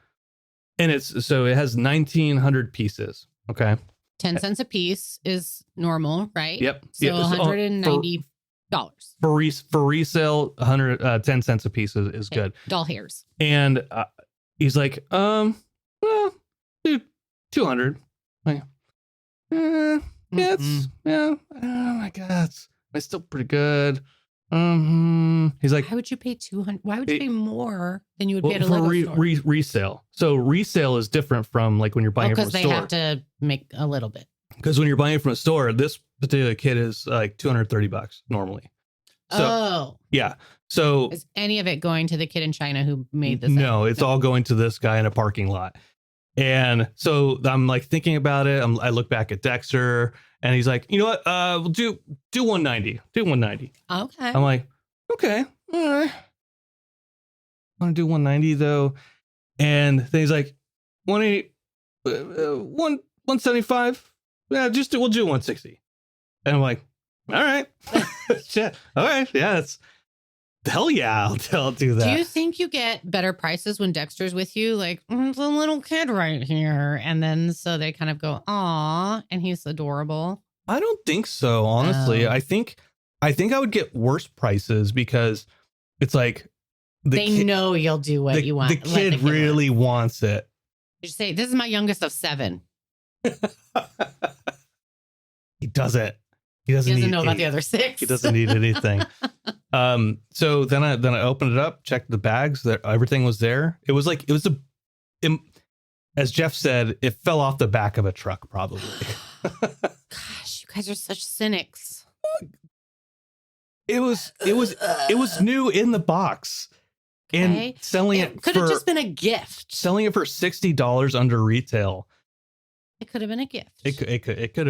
and it has 1,900 pieces. Okay. 10 cents a piece is normal, right? Yep. So $190 for resale. 10 cents a piece is good. Doll hairs. And he's like, well, dude, 200. Like, yeah, oh my God, it's still pretty good. He's like, why would you pay 200? Why would you pay more than you would pay at a for Lego store? Resale? So resale is different from like when you're buying it from a store. Because they have to make a little bit. Because when you're buying it from a store, this particular kit is like $230 normally. So, yeah. So is any of it going to the kid in China who made this? No, it's all going to this guy in a parking lot. And so I'm like thinking about it. I look back at Dexter, and he's like, you know what? We'll do 190. Do 190. Okay. I'm like, okay, all right. I want to do 190 though. And then he's like, 180, 175. Yeah, we'll do 160. And I'm like, all right. Shit. All right. Yeah, that's hell yeah, I'll do that. Do you think you get better prices when Dexter's with you? Like, it's a little kid right here. And then so they kind of go, aw, and he's adorable. I don't think so, honestly. Oh. I think I would get worse prices because it's like they know you'll do what you want. The kid really wants it. You say, this is my youngest of 7. He doesn't. He doesn't know about the other 6. He doesn't need anything. So then I opened it up, checked the bags, that everything was there. It was as Jeff said, it fell off the back of a truck, probably. Gosh, you guys are such cynics. It was new in the box. Okay. And selling it could have just been a gift. Selling it for $60 under retail. It could have been a gift. It could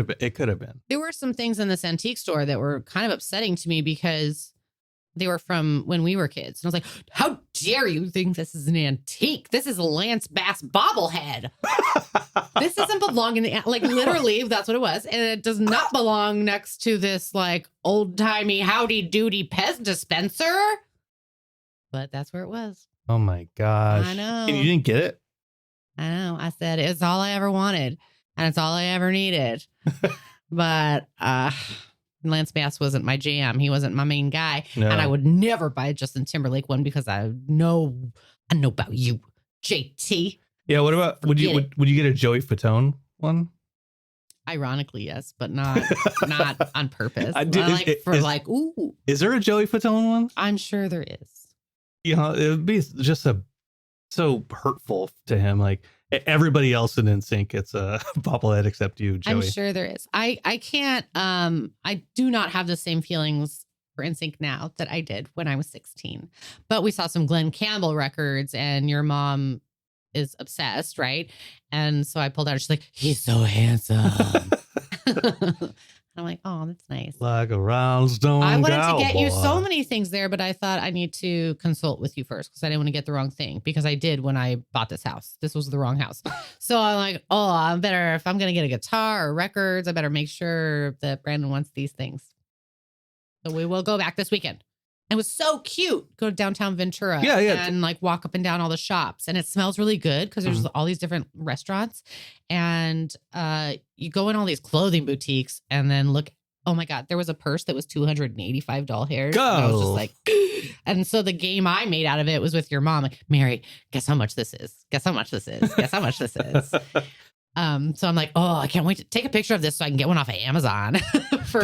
have been. There were some things in this antique store that were kind of upsetting to me because they were from when we were kids. And I was like, how dare you think this is an antique? This is a Lance Bass bobblehead. This doesn't belong in the, like, literally, that's what it was. And it does not belong next to this, like, old-timey howdy doody Pez dispenser. But that's where it was. Oh my gosh. I know. And you didn't get it? I know. I said, it's all I ever wanted. And it's all I ever needed. But Lance Bass wasn't my jam. He wasn't my main guy. No. And I would never buy a Justin Timberlake one because I know about you, JT. Yeah, what about would you get a Joey Fatone one? Ironically, yes, but not on purpose. Ooh. Is there a Joey Fatone one? I'm sure there is. You know, it would be just so hurtful to him. Like everybody else in NSYNC, it's a bobblehead except you, Joey. I'm sure there is. I can't. I do not have the same feelings for NSYNC now that I did when I was 16. But we saw some Glenn Campbell records, and your mom is obsessed, right? And so I pulled out, and she's like, he's so handsome. I'm like, oh, that's nice. Like a round stone I wanted cowboy. to get you so many things there, but I thought I need to consult with you first because I didn't want to get the wrong thing, because I did when I bought this house. This was the wrong house. So I'm like, oh, I better, if I'm going to get a guitar or records, I better make sure that Brandon wants these things. So we will go back this weekend. It was so cute. Go to downtown Ventura and like walk up and down all the shops. And it smells really good because there's all these different restaurants. And you go in all these clothing boutiques and then look oh my God, there was a purse that was $285. Go. And I was just like, and so the game I made out of it was with your mom. Like, Mary, guess how much this is? Guess how much this is? Guess how much this is? So I'm like, oh, I can't wait to take a picture of this so I can get one off of Amazon for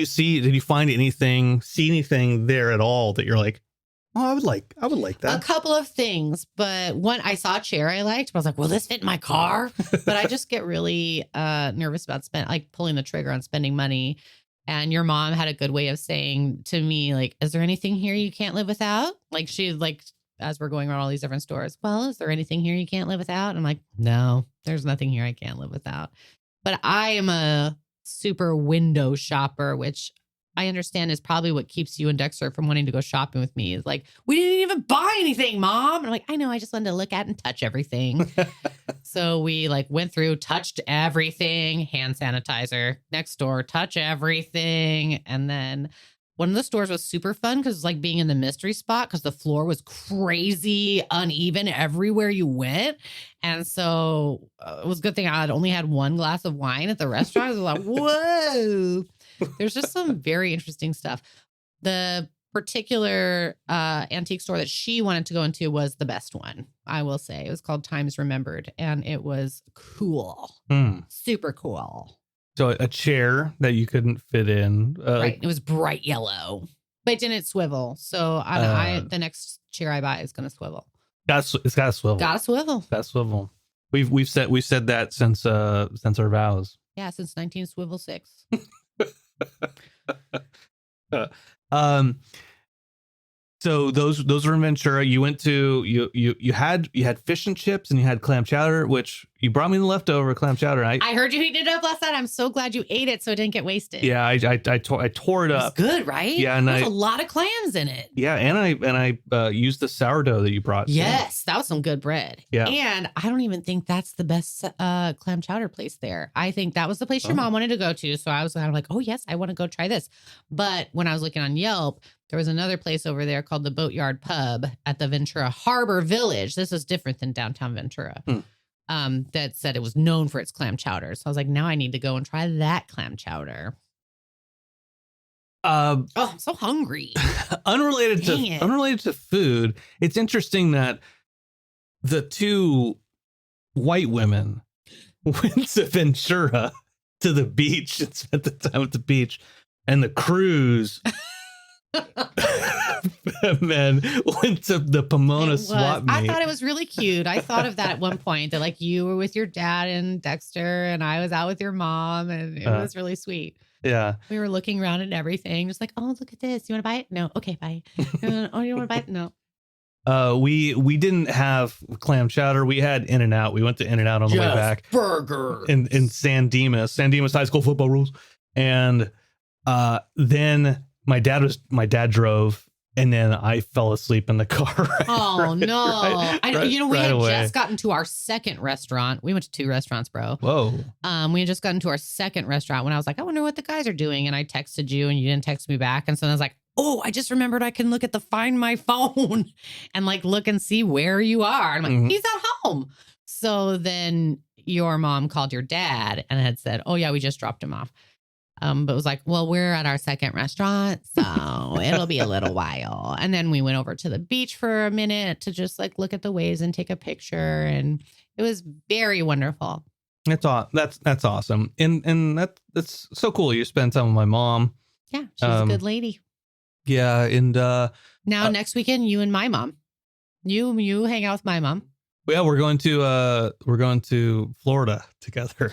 see anything there at all that you're like, oh, I would like that? A couple of things, but one, I saw a chair I liked, but I was like, will this fit in my car? But I just get really nervous about pulling the trigger on spending money. And your mom had a good way of saying to me, like, is there anything here you can't live without? Like, she as we're going around all these different stores, well, is there anything here you can't live without? And I'm like, no, there's nothing here I can't live without. But I am a super window shopper, which I understand is probably what keeps you and Dexter from wanting to go shopping with me. Is like, we didn't even buy anything, Mom. And I'm like, I know, I just wanted to look at and touch everything. So we went through, touched everything, hand sanitizer, next door, touch everything. And then one of the stores was super fun because it's like being in the mystery spot because the floor was crazy uneven everywhere you went. And so it was a good thing I had only had one glass of wine at the restaurant. I was like, whoa. There's just some very interesting stuff. The particular antique store that she wanted to go into was the best one, I will say. It was called Times Remembered, and it was cool. Super cool. So a chair that you couldn't fit in. Right. It was bright yellow, but it didn't swivel. So the next chair I buy is going to swivel. It's got a swivel. Got a swivel. Got a swivel. We've said that since our vows. Yeah, since 1926. So those were in Ventura. You went to you had fish and chips and you had clam chowder, which you brought me the leftover clam chowder. I heard you heat it up last night. I'm so glad you ate it so it didn't get wasted. Yeah, I tore it up. It's good, right? Yeah, and there's a lot of clams in it. Yeah, and I used the sourdough that you brought. Yes, that was some good bread. Yeah, and I don't even think that's the best clam chowder place there. I think that was the place your mom wanted to go to. So I was kind of like, oh yes, I want to go try this. But when I was looking on Yelp, there was another place over there called the Boatyard Pub at the Ventura Harbor Village. This is different than downtown Ventura. That said it was known for its clam chowder. So I was like, now I need to go and try that clam chowder. I'm so hungry. Unrelated to food, it's interesting that the two white women went to Ventura to the beach and spent the time at the beach, and the cruise men went to the Pomona swap meet. I thought it was really cute. I thought of that at one point, that you were with your dad and Dexter and I was out with your mom, and it was really sweet. Yeah. We were looking around at everything, just like, oh, look at this. You want to buy it? No. Okay, bye. Oh, you want to buy it? No. We didn't have clam chowder. We had In-N-Out. We went to In-N-Out on the way back. Burger in San Dimas High School football rules. And then my dad drove, and then I fell asleep in the car. Oh no! We had just gotten to our second restaurant. We went to 2 restaurants, bro. Whoa. We had just gotten to our second restaurant when I was like, I wonder what the guys are doing, and I texted you, and you didn't text me back, and so I was like, oh, I just remembered I can look at Find My Phone and look and see where you are. I'm like, he's at home. So then your mom called your dad and had said, oh yeah, we just dropped him off. But it was like, well, we're at our second restaurant, so it'll be a little while. And then we went over to the beach for a minute to just look at the waves and take a picture. And it was very wonderful. That's awesome. And that's so cool. You spend time with my mom. Yeah, she's a good lady. Yeah. And now next weekend, you and my mom, you hang out with my mom. Yeah, we're going to Florida together.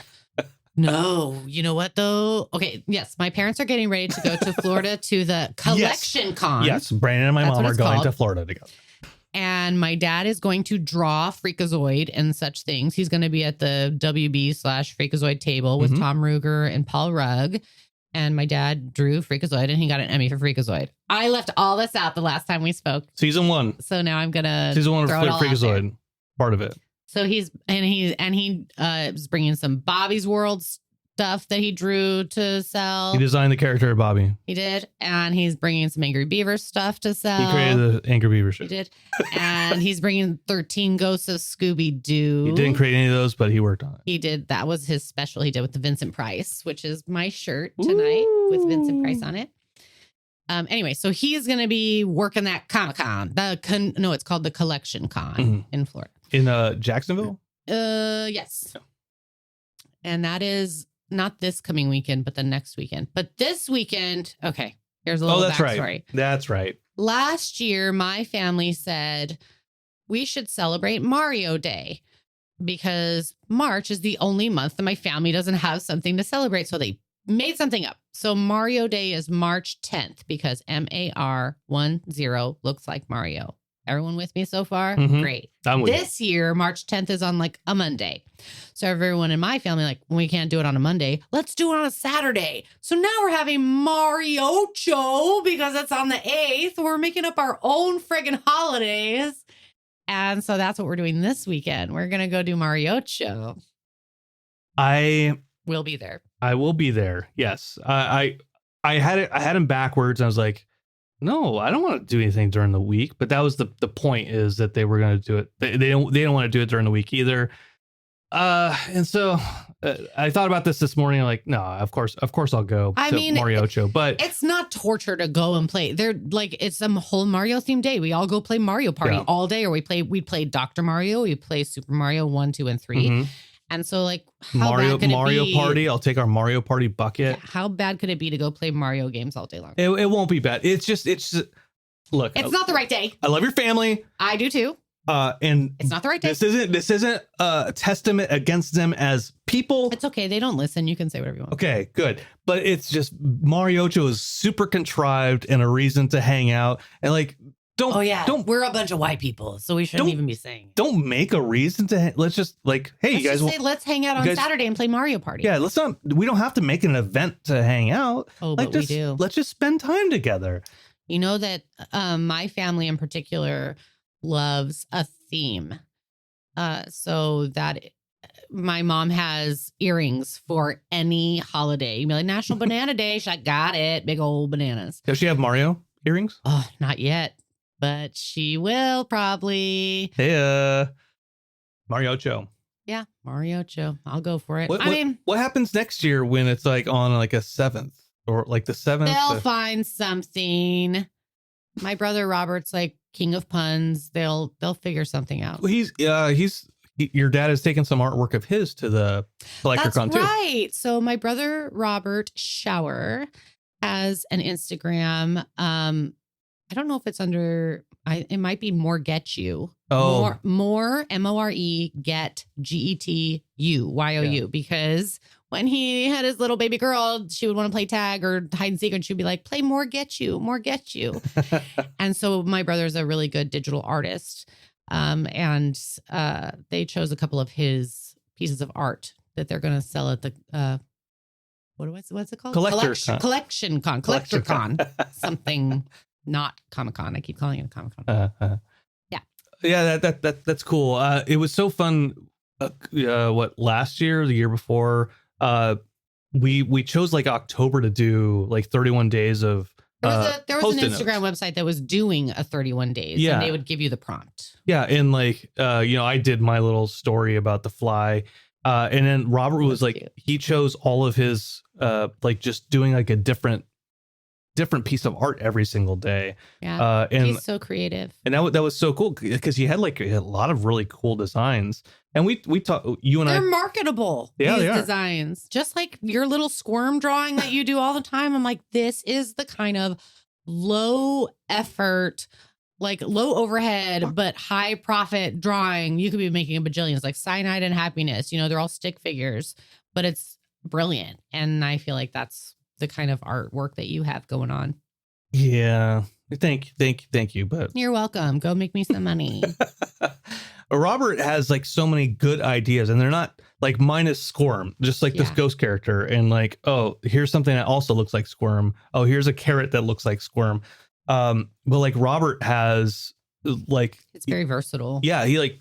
No, you know what though? Okay, yes, my parents are getting ready to go to Florida to the Collection Con. Yes, Brandon and my mom are going to Florida together. And my dad is going to draw Freakazoid and such things. He's going to be at the WB/Freakazoid table with Tom Ruger and Paul Rugg. And my dad drew Freakazoid, and he got an Emmy for Freakazoid. I left all this out the last time we spoke. Season 1. So now I'm gonna Season 1 of Freakazoid, part of it. So he is bringing some Bobby's World stuff that he drew to sell. He designed the character of Bobby. He did. And he's bringing some Angry Beaver stuff to sell. He created the Angry Beaver show. He did. And he's bringing 13 Ghosts of Scooby-Doo. He didn't create any of those, but he worked on it. He did. That was his special he did with the Vincent Price, which is my shirt tonight with Vincent Price on it. Anyway, so he is going to be working that Comic-Con. No, it's called the Collection Con in Florida. In Jacksonville? Yes. And that is not this coming weekend, but the next weekend. But this weekend, okay, here's a little backstory. Right. That's right. Last year, my family said we should celebrate Mario Day because March is the only month that my family doesn't have something to celebrate. So they made something up. So Mario Day is March 10th because MAR10 looks like Mario. Everyone with me so far? Great. This year, March 10th is on like a Monday. So everyone in my family, like, we can't do it on a Monday. Let's do it on a Saturday. So now we're having Mariocho because it's on the 8th. We're making up our own friggin' holidays. And so that's what we're doing this weekend. We're going to go do Mariocho. We'll be there. I will be there. Yes. I had him backwards. And I was like, no, I don't want to do anything during the week. But that was the point, is that they were going to do it. They don't want to do it during the week either. And so I thought about this morning. Like, no, of course I'll go to Mariocho. But it's not torture to go and play. They're like, it's a whole Mario themed day. We all go play Mario Party all day, or we play Dr. Mario. We play Super Mario 1, 2, and 3. And so, like, Mario Party. I'll take our Mario Party bucket. Yeah, how bad could it be to go play Mario games all day long? It won't be bad. It's just look. It's not the right day. I love your family. I do too. And it's not the right day. This isn't a testament against them as people. It's okay. They don't listen. You can say whatever you want. Okay, good. But it's just Mariocho is super contrived and a reason to hang out. And like, don't we're a bunch of white people, so we shouldn't even be saying. Don't make a reason to. Let's just like, hey, let's you guys. Just say, let's hang out on Saturday and play Mario Party. Yeah, let's not. We don't have to make an event to hang out. Oh, but we do. Let's just spend time together. You know that my family in particular loves a theme. So that my mom has earrings for any holiday. You'd be like, National Banana Day. I got it. Big old bananas. Does she have Mario earrings? Oh, not yet. But she will probably. Hey, Mariocho. Yeah, Mariocho. I'll go for it. What happens next year when it's like on like a 7th or like the 7th? They'll find something. My brother Robert's like king of puns. They'll figure something out. Well, your dad has taken some artwork of his to the CollectorCon too. Right. So my brother Robert Shower has an Instagram. I don't know if it's under. It might be More Get You. Oh, more MORE Get GETU because when he had his little baby girl, she would want to play tag or hide and seek, and she'd be like, "Play More Get You, More Get You." And so my brother's a really good digital artist, and they chose a couple of his pieces of art that they're going to sell at the what's it called? Collection Con. Something. Not Comic-Con. I keep calling it a Comic-Con. Yeah, that's cool. It was so fun. Last year, the year before, we chose like October to do like 31 days of. There was an Instagram website that was doing a 31 days. Yeah, and they would give you the prompt. Yeah, and like I did my little story about the fly, and then Robert was like, cute. He chose all of his like just doing like a different piece of art every single day. Yeah, and he's so creative. And that was so cool because he had a lot of really cool designs. And we talked, they're marketable. Yeah, these they are. Designs, just like your little squirm drawing that you do all the time. I'm like, this is the kind of low effort, like low overhead, but high profit drawing you could be making a bajillion. It's like Cyanide and Happiness. They're all stick figures, but it's brilliant. And I feel like that's the kind of artwork that you have going on. Yeah. Thank you. But you're welcome. Go make me some money. Robert has like so many good ideas, and they're not like minus Squirm, just like this ghost character. And like, oh, here's something that also looks like Squirm. Oh, here's a carrot that looks like Squirm. But like Robert has like, it's very versatile. Yeah. He like,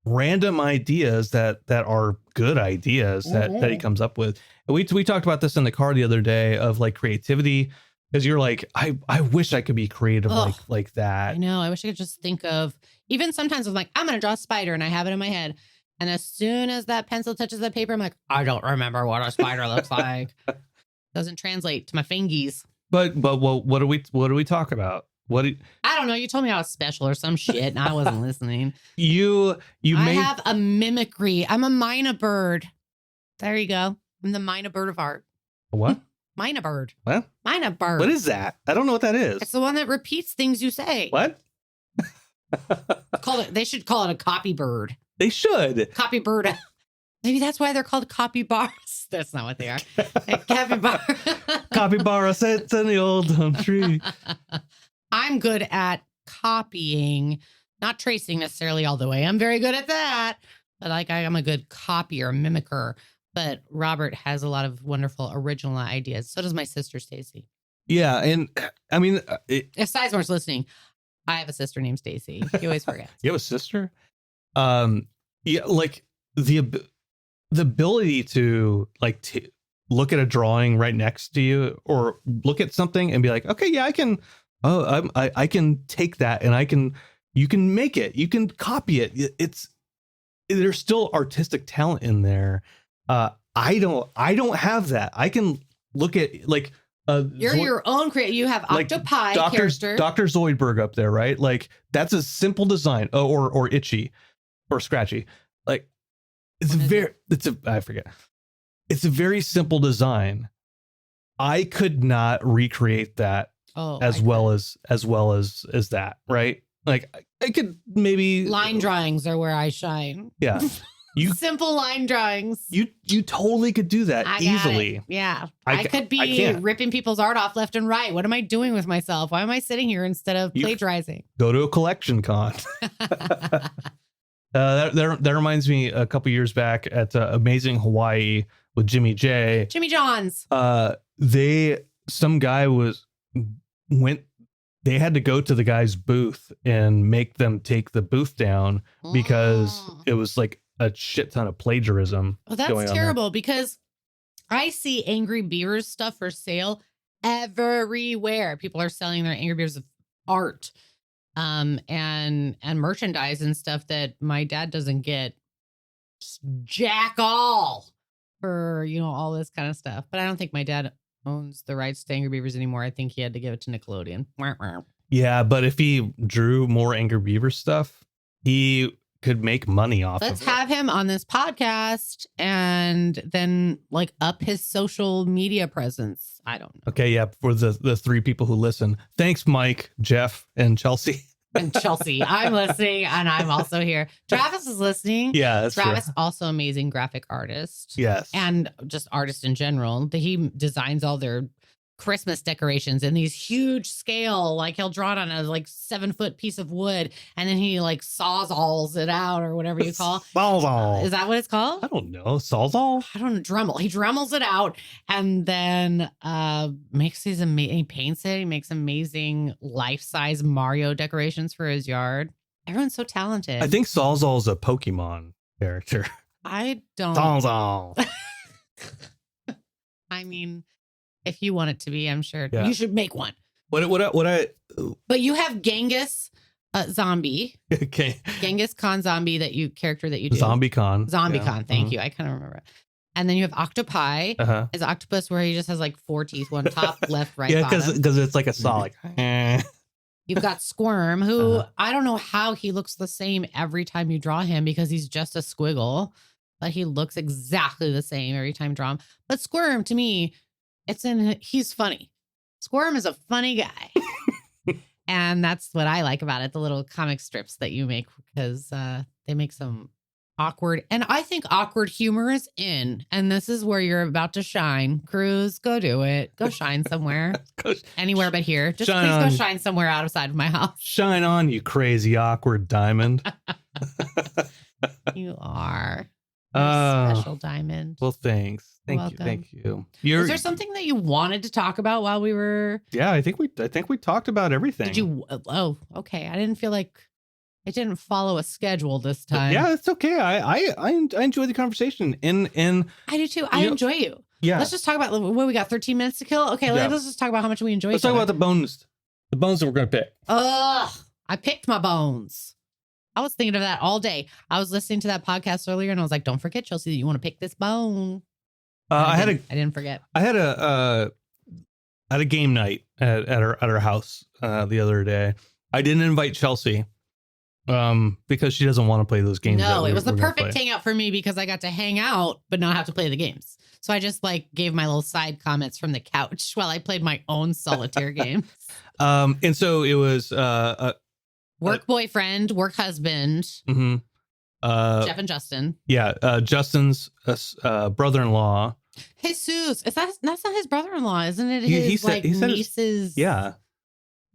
random ideas that are good ideas that he comes up with. And we talked about this in the car the other day of like creativity, because you're like, I wish I could be creative like that. I know. I wish I could just think of, even sometimes I'm like, I'm going to draw a spider and I have it in my head. And as soon as that pencil touches the paper, I'm like, I don't remember what a spider looks like. Doesn't translate to my fingies. But what do we talk about? I don't know. You told me I was special or some shit, and I wasn't listening. I have a mimicry. I'm a mina bird. There you go. I'm the mina bird of art. What? Mina bird. What? Mina bird. What is that? I don't know what that is. It's the one that repeats things you say. What? They should call it a copy bird. They should. Copy bird. Maybe that's why they're called capybaras. That's not what they are. Capybara. Capybara sits in the old tree. I'm good at copying, not tracing necessarily all the way. I'm very good at that. But like I'm a good copier, mimicker. But Robert has a lot of wonderful original ideas. So does my sister, Stacy. Yeah. And I mean, if Sizemore's listening, I have a sister named Stacy. He always forgets. You have a sister? Yeah, like the ability to like look at a drawing right next to you, or look at something and be like, okay, yeah, I can. Oh, I can take that and you can make it. You can copy it. There's still artistic talent in there. I don't have that. I can look at like. You're your own creator. You have octopi like character. Dr. Zoidberg up there, right? Like that's a simple design, or itchy, or scratchy. Like it's I forget. It's a very simple design. I could not recreate that as well as that, right? Like I could maybe line drawings are where I shine. Yeah. Simple line drawings. You totally could do that easily. Yeah. I could be ripping people's art off left and right. What am I doing with myself? Why am I sitting here instead of plagiarizing? Go to a collection con. That reminds me, a couple years back at Amazing Hawaii with Jimmy J. Jimmy John's. Some guy they had to go to the guy's booth and make them take the booth down because it was like a shit ton of plagiarism. Well, that's terrible because I see Angry Beavers stuff for sale everywhere. People are selling their Angry Beavers art, and merchandise and stuff that my dad doesn't get jack all for, all this kind of stuff. But I don't think my dad owns the rights to Angry Beavers anymore. I think he had to give it to Nickelodeon. Yeah, but if he drew more Angry Beaver stuff, he could make money off of it. Let's have him on this podcast and then like up his social media presence. I don't know. Okay, yeah, for the three people who listen. Thanks, Mike, Jeff, and Chelsea. And Chelsea, I'm listening, and I'm also here. Travis is listening. Yeah, that's Travis, true. also amazing graphic artist. Yes. And just artist in general. He designs all their Christmas decorations in these huge scale. Like he'll draw it on a 7-foot piece of wood, and then he like sawzalls it out, or whatever you call. Sawzall. Is that what it's called? I don't know. Sawzall? I don't know. Dremel. He dremels it out and then makes these amazing. He paints it. He makes amazing life-size Mario decorations for his yard. Everyone's so talented. I think Sawzall is a Pokemon character. I don't. Sawzall. I mean, if you want it to be, I'm sure you should make one. But you have Genghis zombie. Okay. Genghis Khan zombie character that you do. Zombie Khan. Thank you. I kind of remember it. And then you have octopi. Is octopus where he just has 4 teeth, one top, left, right, bottom. because it's like a saw. You've got Squirm, who I don't know how he looks the same every time you draw him because he's just a squiggle, but he looks exactly the same every time you draw him. But Squirm, to me, he's funny. Squirm is a funny guy. And that's what I like about it. The little comic strips that you make, because they make some awkward, and I think awkward humor is in, and this is where you're about to shine. Cruz, go do it. Go shine somewhere. Anywhere but here. Just please go shine somewhere outside of my house. Shine on, you crazy awkward diamond. You are. Special diamond. Well, thanks. Thank you. Is there something that you wanted to talk about while we were? Yeah, I think we talked about everything. Did you? Oh, okay. I didn't feel like It didn't follow a schedule this time. Yeah, it's okay. I enjoy the conversation, and I do too. I enjoy you. Yeah. Let's just talk about what we got. 13 minutes to kill. Okay, let's just talk about how much we enjoy. Let's talk about the bones. The bones that we're gonna pick. Ugh, I picked my bones. I was thinking of that all day. I was listening to that podcast earlier, and I was like, "Don't forget, Chelsea, that you want to pick this bone." I didn't forget. I had a game night at our house the other day. I didn't invite Chelsea because she doesn't want to play those games. No, it was the perfect hangout for me because I got to hang out but not have to play the games. So I just like gave my little side comments from the couch while I played my own solitaire games. And so it was work boyfriend, work husband, mm-hmm. Jeff and Justin. Yeah, Justin's brother-in-law. Jesus, that's not his brother-in-law, isn't it? His niece's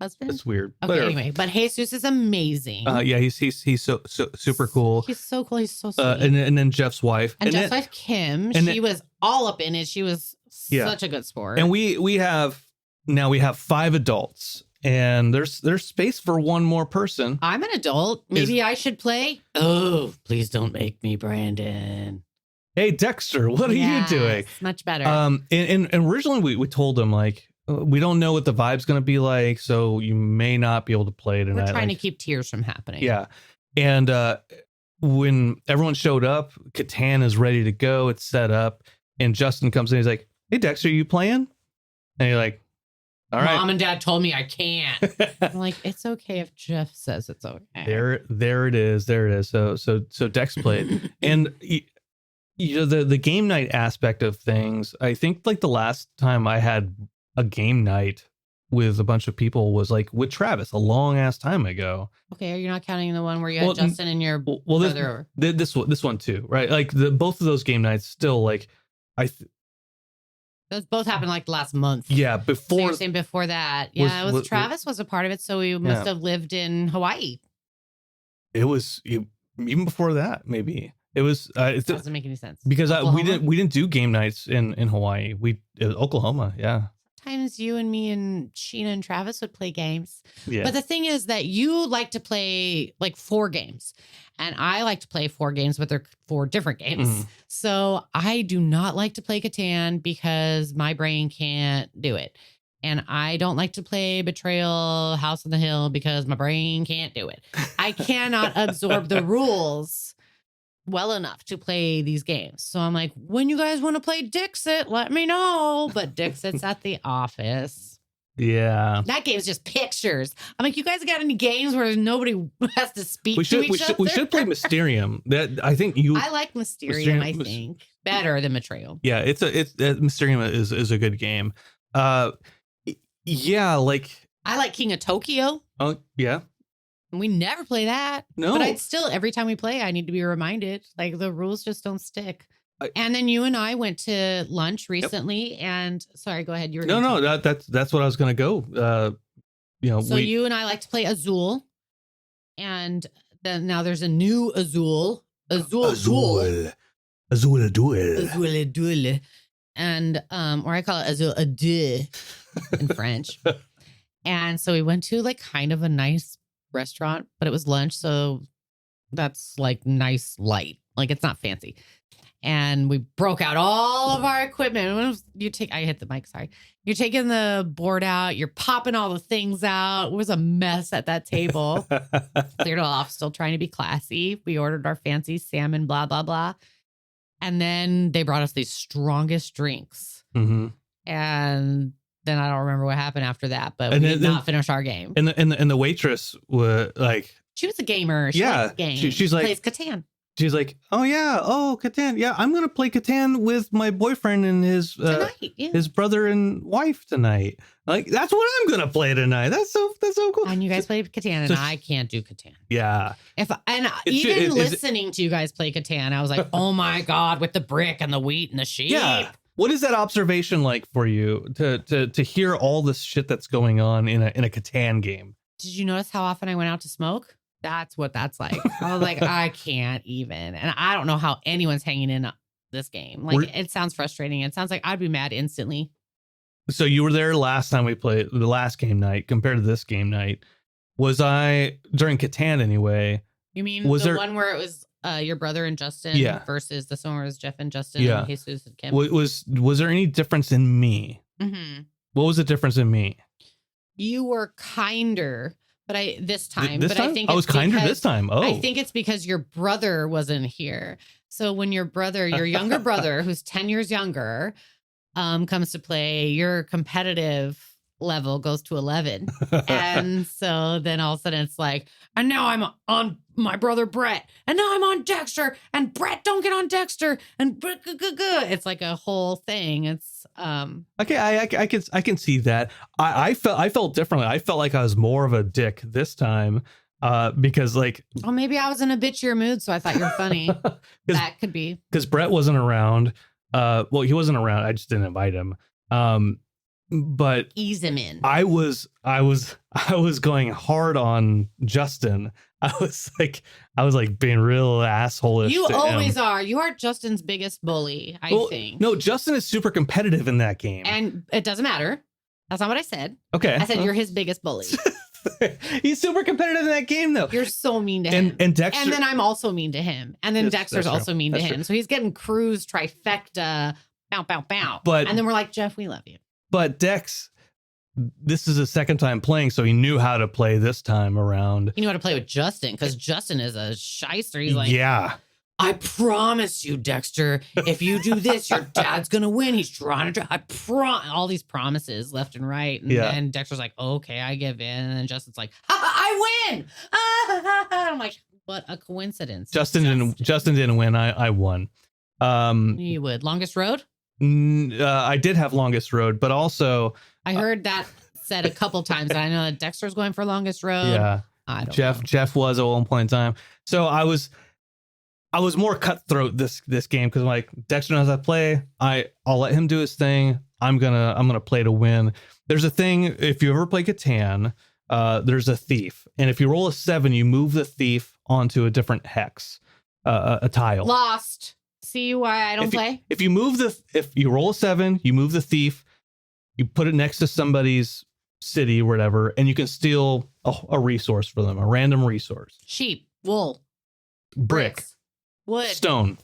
husband. That's weird. Okay, anyway, but Jesus is amazing. Yeah, he's so super cool. He's so cool. He's so sweet. And then Jeff's wife. And Jeff's wife Kim. She was all up in it. She was such a good sport. And we have 5 adults. And there's space for one more person. I'm an adult. Maybe I should play. Oh, please don't make me, Brandon. Hey, Dexter, what are you doing? Much better. And originally we told him like we don't know what the vibe's going to be like, so you may not be able to play tonight. We're trying to keep tears from happening. Yeah, and when everyone showed up, Catan is ready to go. It's set up, and Justin comes in. He's like, "Hey, Dexter, are you playing?" And you're like, all right. Mom and Dad told me I can't. I'm like, it's okay if Jeff says it's okay. There it is. So Dex played, and the game night aspect of things. I think like the last time I had a game night with a bunch of people was like with Travis a long ass time ago. Okay, are you not counting the one where you had Justin and your brother? This one too, right? Like both of those game nights still like those both happened like last month. Yeah, before. So you're saying before that. Yeah, Travis was a part of it, so we must have lived in Hawaii. It was even before that, maybe. It was. It doesn't make any sense because we didn't do game nights in Hawaii. It was Oklahoma. Yeah. Sometimes you and me and Sheena and Travis would play games. Yeah. But the thing is that you like to play like 4 games. And I like to play 4 games, but they're 4 different games. Mm-hmm. So I do not like to play Catan because my brain can't do it. And I don't like to play Betrayal, House on the Hill because my brain can't do it. I cannot absorb the rules well enough to play these games. So I'm like, when you guys want to play Dixit, let me know. But Dixit's at the office. Yeah. That game's just pictures. I'm like, you guys got any games where nobody has to speak to each other? We should play Mysterium. I like Mysterium, I think. Better than Betrayal. Yeah, Mysterium is a good game. Yeah, like I like King of Tokyo. Oh, yeah. We never play that. No. But every time we play, I need to be reminded. Like the rules just don't stick. And then you and I went to lunch recently and sorry, go ahead. That's what I was going to go. So you and I like to play Azul. And then now there's a new Azul. Azul. And or I call it Azul in French. And so we went to like kind of a nice restaurant, but it was lunch, so that's like nice light, like it's not fancy. And we broke out all of our equipment. I hit the mic, sorry. You're taking the board out, you're popping all the things out. It was a mess at that table. Cleared it off, still trying to be classy. We ordered our fancy salmon, blah blah blah, and then they brought us these strongest drinks. Mm-hmm. And then I don't remember what happened after that, but we did not finish our game. And the waitress was like, she was a gamer. She likes games. She's like, plays Catan. She's like, Catan. Yeah, I'm gonna play Catan with my boyfriend and his his brother and wife tonight. Like that's what I'm gonna play tonight. That's so cool. And you guys play Catan, and I can't do Catan. Yeah. Even listening to you guys play Catan, I was like, oh my god, with the brick and the wheat and the sheep. Yeah. What is that observation like for you to hear all this shit that's going on in a Catan game? Did you notice how often I went out to smoke? That's what that's like. I was like, I can't even. And I don't know how anyone's hanging in this game. Like, it sounds frustrating. It sounds like I'd be mad instantly. So you were there last time we played, the last game night compared to this game night. Was I during Catan anyway? You mean Was the there one where it was your brother and Justin versus the one where it was Jeff and Justin and Jesus and Kim? Was there any difference in me? Mm-hmm. What was the difference in me? You were kinder, but this time. This but time? I think I was kinder this time. Oh, I think it's because your brother wasn't here. So when your younger brother, who's 10 years younger, comes to play, your competitive level goes to 11. And so then all of a sudden it's like, and now I'm on my brother Brett, and now I'm on Dexter, and Brett don't get on Dexter, and it's like a whole thing. It's okay. I can see that. I felt differently. I felt like I was more of a dick this time because like, oh, maybe I was in a bitchier mood, so I thought you're funny. That could be because Brett wasn't around. Well, he wasn't around. I just didn't invite him. But ease him in. I was going hard on Justin. I was like being real asshole-ish. You always are. You are Justin's biggest bully, I think. No, Justin is super competitive in that game. And it doesn't matter. That's not what I said. Okay. I said you're his biggest bully. He's super competitive in that game, though. You're so mean to him. And Dexter. And then I'm also mean to him. And then Dexter's also mean to him. True. So he's getting Cruz trifecta, bow, bow, bow. And then we're like, Jeff, we love you. But Dex, this is his second time playing, so he knew how to play this time around. He knew how to play with Justin, because Justin is a shyster. He's like, yeah. I promise you, Dexter, if you do this, your dad's going to win. He's trying to, all these promises left and right. And then Dexter's like, okay, I give in. And then Justin's like, I win. I'm like, what a coincidence. Justin didn't win. I won. You would. Longest road? I did have longest road, but also I heard that said a couple times. And I know that Dexter's going for longest road. Yeah. I don't know. Jeff was at one point in time. So I was more cutthroat this game because like Dexter knows how to play. I'll let him do his thing. I'm gonna play to win. There's a thing, if you ever play Catan, there's a thief, and if you roll a 7, you move the thief onto a different hex, a tile. Lost. See why I don't play? If you roll a 7, you move the thief, you put it next to somebody's city or whatever, and you can steal a resource for them, a random resource. Sheep, wool, brick, bricks, wood, stone.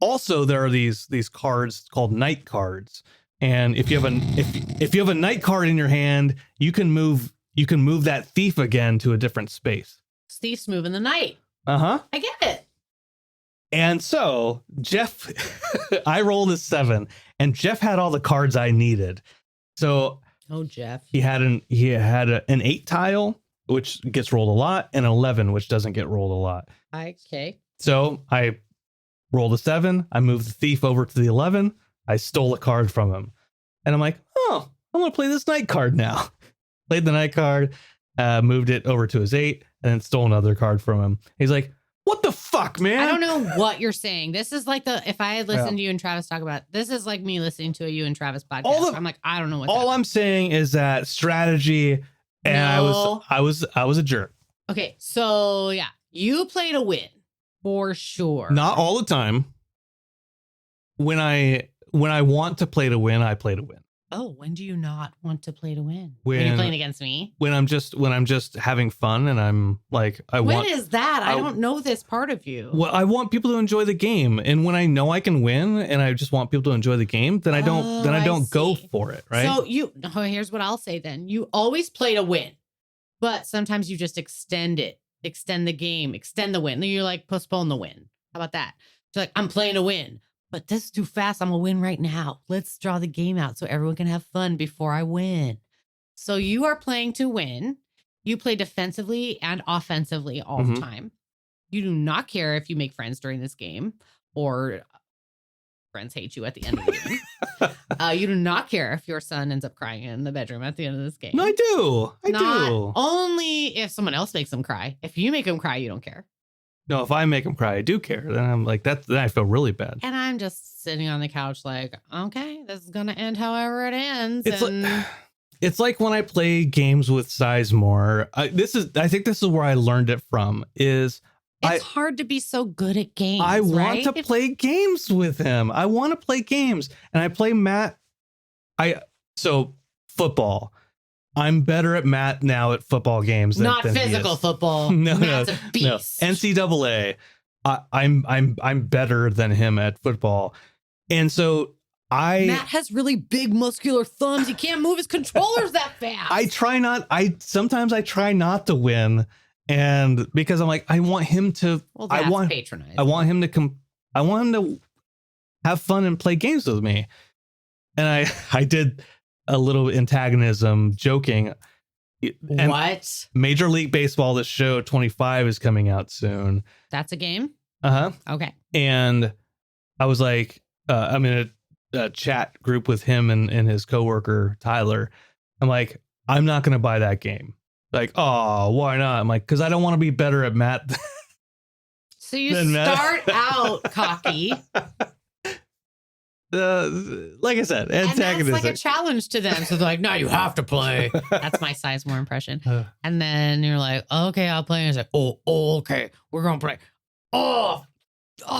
Also, there are these cards called night cards, and if you have a night card in your hand, you can move that thief again to a different space. Thief's moving the night. I get it. And so Jeff, I rolled a 7, and Jeff had all the cards I needed. So, Jeff, he had an 8 tile, which gets rolled a lot, and an 11, which doesn't get rolled a lot. Okay. So I rolled a 7. I moved the thief over to the 11. I stole a card from him, and I'm like, oh, I'm gonna play this night card now. Played the night card, moved it over to his 8, and then stole another card from him. He's like, what the fuck, man? I don't know what you're saying. This is like if I had listened to you and Travis talk about it, this is like me listening to a you and Travis podcast. I'm like, I don't know what. All I'm saying is that strategy, and no. I was a jerk. Okay, so yeah, you play to win for sure. Not all the time. When I want to play to win, I play to win. Oh, when do you not want to play to win? When you're playing against me? When I'm just having fun, and I'm like, When is that? I don't know this part of you. Well, I want people to enjoy the game, and when I know I can win, and I just want people to enjoy the game, then I don't go for it, right? So here's what I'll say then. You always play to win, but sometimes you just extend the game, extend the win. Then you're like, postpone the win. How about that? You're like, I'm playing to win. But this is too fast. I'm going to win right now. Let's draw the game out so everyone can have fun before I win. So you are playing to win. You play defensively and offensively all the time. You do not care if you make friends during this game or friends hate you at the end of the game. You do not care if your son ends up crying in the bedroom at the end of this game. No, I do. I do. Only if someone else makes them cry. If you make them cry, you don't care. No, if I make them cry, I do care. Then I'm like, then I feel really bad. And I'm just sitting on the couch like, okay, this is going to end however it ends. It's like when I play games with Sizemore. I think this is where I learned it from. It's hard to be so good at games. I want to play games with him. I want to play games. And I play Matt. So football. I'm better at Matt now at football games than Not than he physical is. football. Matt's a beast. NCAA. I'm better than him at football, and so Matt has really big muscular thumbs. He can't move his controllers that fast. Sometimes I try not to win, and because I'm like, I want him to. Well, that's patronizing. I want him to have fun and play games with me, and I did a little antagonism, joking. And what? Major League Baseball, the show 25 is coming out soon. That's a game? Okay. And I was like, I'm in a chat group with him and his coworker, Tyler. I'm like, I'm not going to buy that game. Like, oh, why not? I'm like, because I don't want to be better at Matt. So you start out cocky. Like I said, antagonism. And that's like a challenge to them. So they're like, no, you have to play. That's my Sizemore impression. And then you're like, okay, I'll play. And it's like, oh, okay, we're going to play. Oh,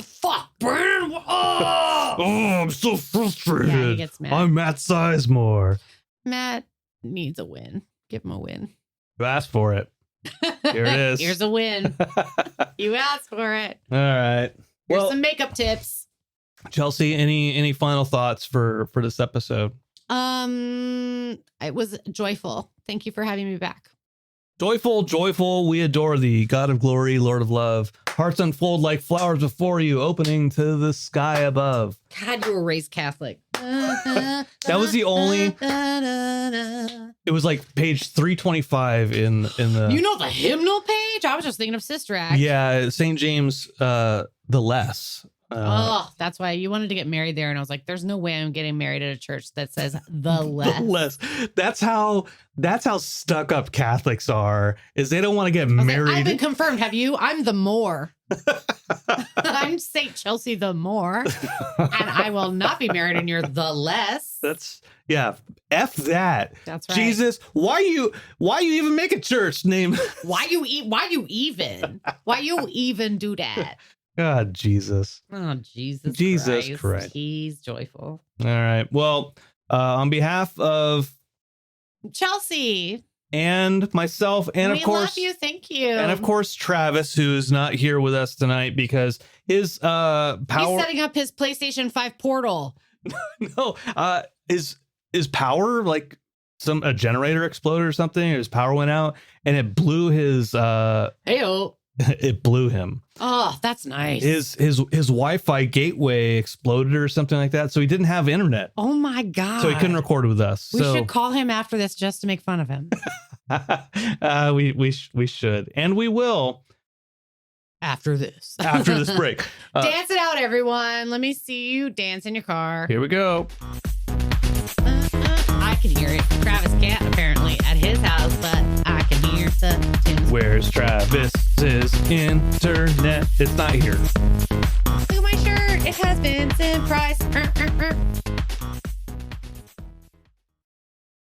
fuck, Brandon. Oh, I'm so frustrated. Yeah, he gets mad. I'm Matt Sizemore. Matt needs a win. Give him a win. You asked for it. Here it is. Here's a win. You asked for it. All right. Here's some makeup tips. Chelsea, any final thoughts for this episode? It was joyful. Thank you for having me back. Joyful, we adore thee, God of glory, Lord of love. Hearts unfold like flowers before you, opening to the sky above. God, you were raised Catholic. That was the only. It was like page 325 in the. You know the hymnal page? I was just thinking of Sister Act. Yeah, St. James, the less. That's why you wanted to get married there, and I was like, "There's no way I'm getting married at a church that says the less." The less. That's how stuck up Catholics are. Is they don't want to get married. Like, I've been confirmed. Have you? I'm the more. I'm Saint Chelsea the more, and I will not be married. And you're the less. That's F that. That's right. Jesus, why you even make a church name? Why you even do that? God, Jesus. Oh, Jesus Christ. He's joyful. All right. Well, on behalf of Chelsea and myself, and we of course, love you. Thank you. And of course, Travis, who's not here with us tonight because his power. He's setting up his PlayStation 5 portal. No, his power, like a generator exploded or something. His power went out and it blew his. Heyo. It blew him. Oh, that's nice. His Wi-Fi gateway exploded or something like that, so he didn't have internet. Oh my God! So he couldn't record with us. We should call him after this just to make fun of him. We should, and we will after this. After this break, dance it out, everyone. Let me see you dance in your car. Here we go. I can hear it. Travis can't apparently at his house, but I can hear the tunes. Where's Travis's internet? It's not here. Look at my shirt. It has Vincent Price